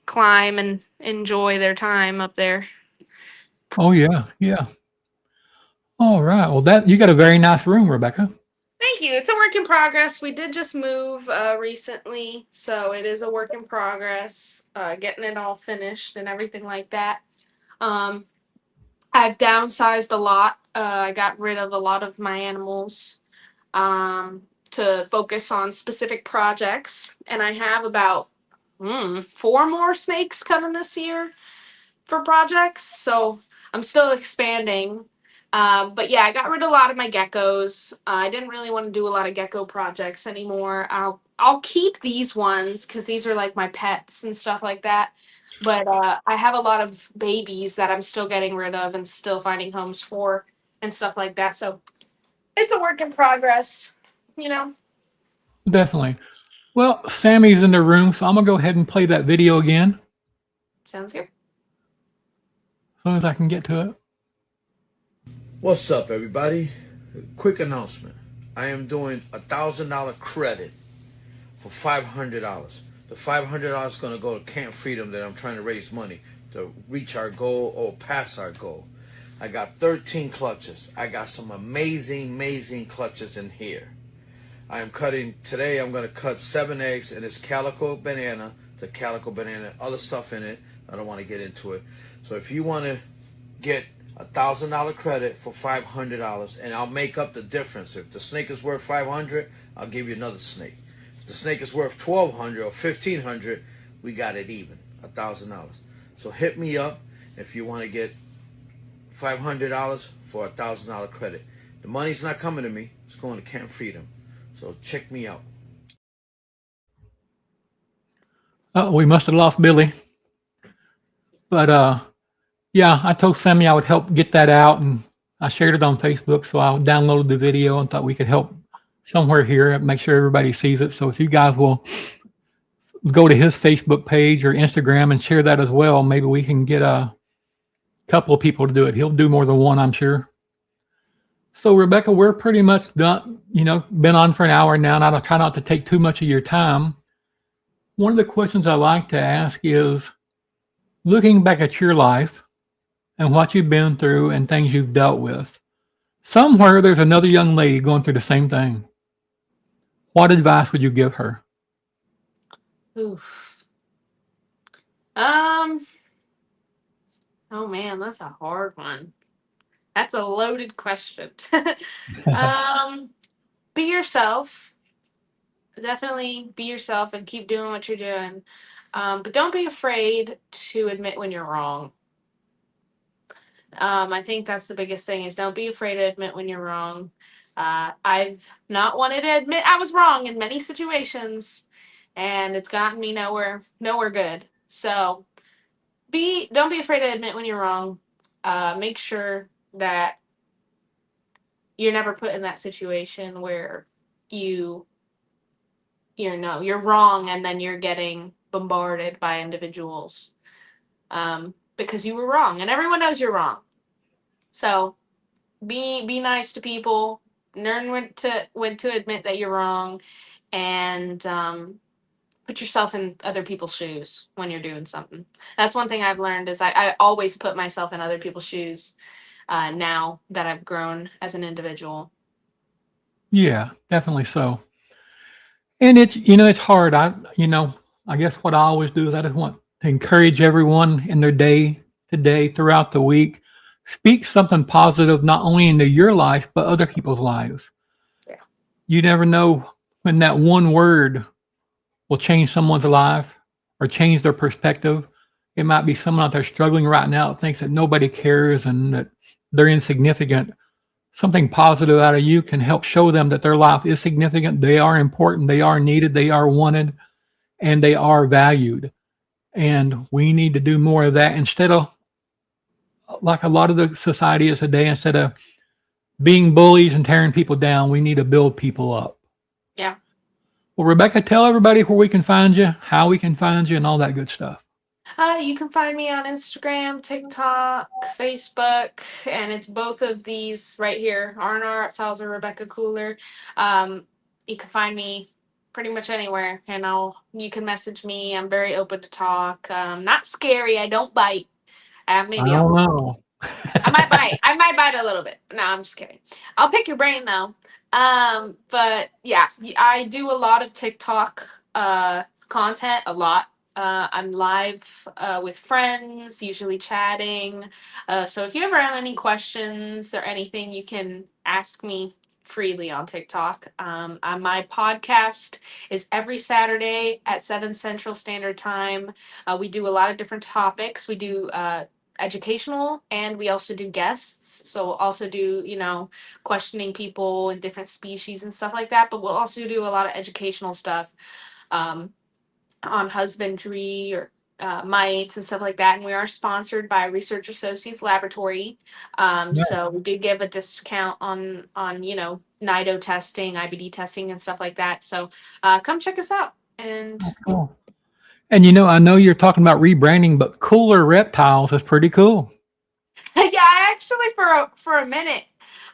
climb and enjoy their time up there. Oh, yeah, yeah. All right. Well, you got a very nice room, Rebecca. Thank you. it's a work in progress. We did just move recently, so it is a work in progress. Getting it all finished and everything like that. Um, I've downsized a lot. I got rid of a lot of my animals to focus on specific projects, and I have about 4 more snakes coming this year for projects. So I'm still expanding. But yeah, I got rid of a lot of my geckos. I didn't really want to do a lot of gecko projects anymore. I'll keep these ones because these are like my pets and stuff like that. But I have a lot of babies that I'm still getting rid of and still finding homes for and stuff like that. So it's a work in progress, you know. Definitely. Well, Sammy's in the room, so I'm gonna go ahead and play that video again Sounds good. as soon as I can get to it. What's up, everybody? Quick announcement. I am doing $1,000 credit for $500. The $500 is going to go to Camp Freedom that I'm trying to raise money to reach our goal or pass our goal. I got 13 clutches. I got some amazing clutches in here. I am cutting, today I'm going to cut 7 eggs, and it's calico banana, other stuff in it. I don't want to get into it. So if you want to get $1,000 credit for $500, and I'll make up the difference. If the snake is worth $500, I'll give you another snake. If the snake is worth $1,200 or $1,500, we got it even, $1,000. So hit me up if you want to get $500 for $1,000 credit. The money's not coming to me; it's going to Camp Freedom. So check me out. We must have lost Billy, but yeah, I told Sammy I would help get that out, and I shared it on Facebook. So I downloaded the video and thought we could help somewhere here and make sure everybody sees it. So if you guys will go to his Facebook page or Instagram and share that as well, maybe we can get a couple of people to do it. He'll do more than one, I'm sure. So Rebecca, we're pretty much done, been on for an hour now, and I'll try not to take too much of your time. One of the questions I like to ask is, looking back at your life and what you've been through and things you've dealt with, somewhere there's another young lady going through the same thing. What advice would you give her? Oof. Oh man, that's a hard one. That's a loaded question. Be yourself. Definitely be yourself and keep doing what you're doing. But don't be afraid to admit when you're wrong. I think that's the biggest thing is don't be afraid to admit when you're wrong. I've not wanted to admit I was wrong in many situations, and it's gotten me nowhere good. So don't be afraid to admit when you're wrong. Make sure that you're never put in that situation where you're wrong and then you're getting bombarded by individuals because you were wrong, and everyone knows you're wrong. So be nice to people. Learn when to admit that you're wrong, and put yourself in other people's shoes when you're doing something. That's one thing I've learned is I always put myself in other people's shoes now that I've grown as an individual. Yeah, definitely so. And it's hard. I guess what I always do is I just want to encourage everyone in their day to day throughout the week. Speak something positive, not only into your life, but other people's lives. Yeah. You never know when that one word will change someone's life or change their perspective. It might be someone out there struggling right now that thinks that nobody cares and that they're insignificant. Something positive out of you can help show them that their life is significant. They are important. They are needed. They are wanted, and they are valued. And we need to do more of that instead of, like a lot of the society is today, instead of being bullies and tearing people down, we need to build people up. Yeah. Well, Rebecca, tell everybody where we can find you, how we can find you, and all that good stuff. You can find me on Instagram, TikTok, Facebook, and it's both of these right here, RNR Reptiles or Rebecca Cooler. You can find me pretty much anywhere, and you can message me. I'm very open to talk. Not scary. I don't bite. I Maybe don't know. I might bite. I might bite a little bit. No, I'm just kidding. I'll pick your brain though. But yeah, I do a lot of TikTok content, a lot. I'm live with friends, usually chatting. So if you ever have any questions or anything, you can ask me freely on TikTok. My podcast is every Saturday at 7 Central Standard Time. We do a lot of different topics. We do educational, and we also do guests. So we'll also do, questioning people in different species and stuff like that. But we'll also do a lot of educational stuff um, on husbandry or mites and stuff like that. And we are sponsored by Research Associates Laboratory. Yeah. So we do give a discount on NIDO testing, IBD testing, and stuff like that. So come check us out. And Cool. And I know you're talking about rebranding, but Cooler Reptiles is pretty cool. yeah, I actually for a minute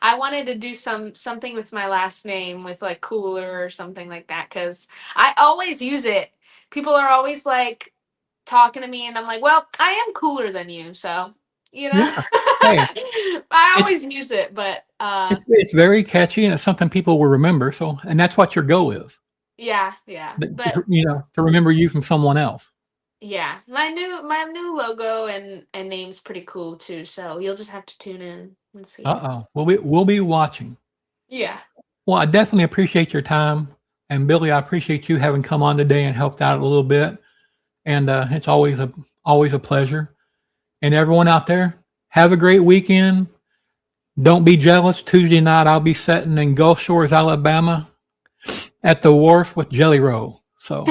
I wanted to do something with my last name with like Cooler or something like that, because I always use it. People are always like talking to me and I'm like, well, I am cooler than you, so Yeah. Hey, I always use it, but it's very catchy and it's something people will remember. So, and that's what your goal is. yeah, but To remember you from someone else. yeah, my new logo and name's pretty cool too, so you'll just have to tune in and see. We'll be watching. Yeah. Well, I definitely appreciate your time, and Billy, I appreciate you having come on today and helped out a little bit. And it's always a pleasure. And everyone out there, have a great weekend. Don't be jealous. Tuesday night, I'll be sitting in Gulf Shores, Alabama, at the wharf with Jelly Roll. So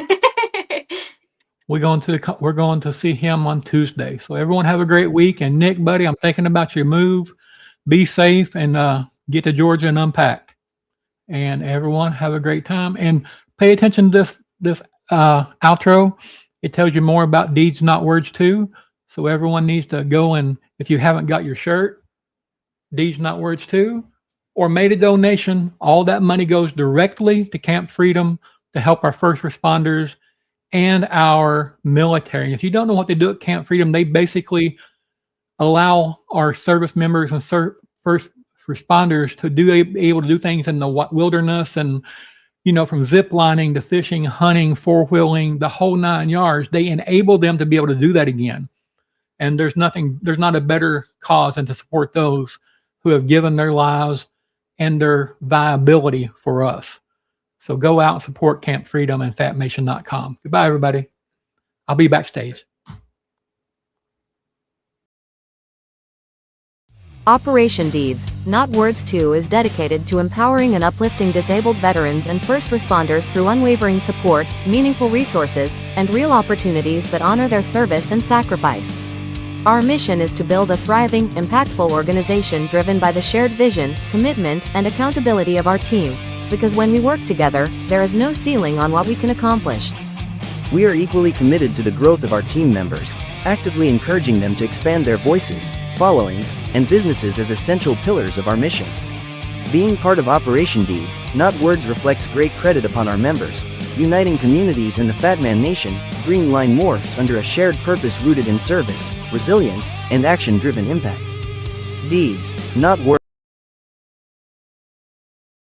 we're going to see him on Tuesday. So everyone have a great week. And Nick, buddy, I'm thinking about your move. Be safe and get to Georgia and unpack. And everyone have a great time. And pay attention to this outro. It tells you more about deeds, not words too. So everyone needs to go, and if you haven't got your shirt, deeds, not words too, or made a donation, all that money goes directly to Camp Freedom to help our first responders and our military. If you don't know what they do at Camp Freedom, they basically allow our service members and first responders to be able to do things in the wilderness, and from zip lining to fishing, hunting, four-wheeling, the whole 9 yards. They enable them to be able to do that again. And there's not a better cause than to support those who have given their lives and their viability for us. So go out and support Camp Freedom and fatmation.com. Goodbye, everybody. I'll be backstage. Operation Deeds, Not Words 2 is dedicated to empowering and uplifting disabled veterans and first responders through unwavering support, meaningful resources, and real opportunities that honor their service and sacrifice. Our mission is to build a thriving, impactful organization driven by the shared vision, commitment, and accountability of our team, because when we work together, there is no ceiling on what we can accomplish. We are equally committed to the growth of our team members, actively encouraging them to expand their voices, followings, and businesses as essential pillars of our mission. Being part of Operation Deeds, Not Words reflects great credit upon our members, uniting communities in the Fat Man Nation. Green Line morphs under a shared purpose rooted in service, resilience, and action-driven impact. Deeds, Not Words.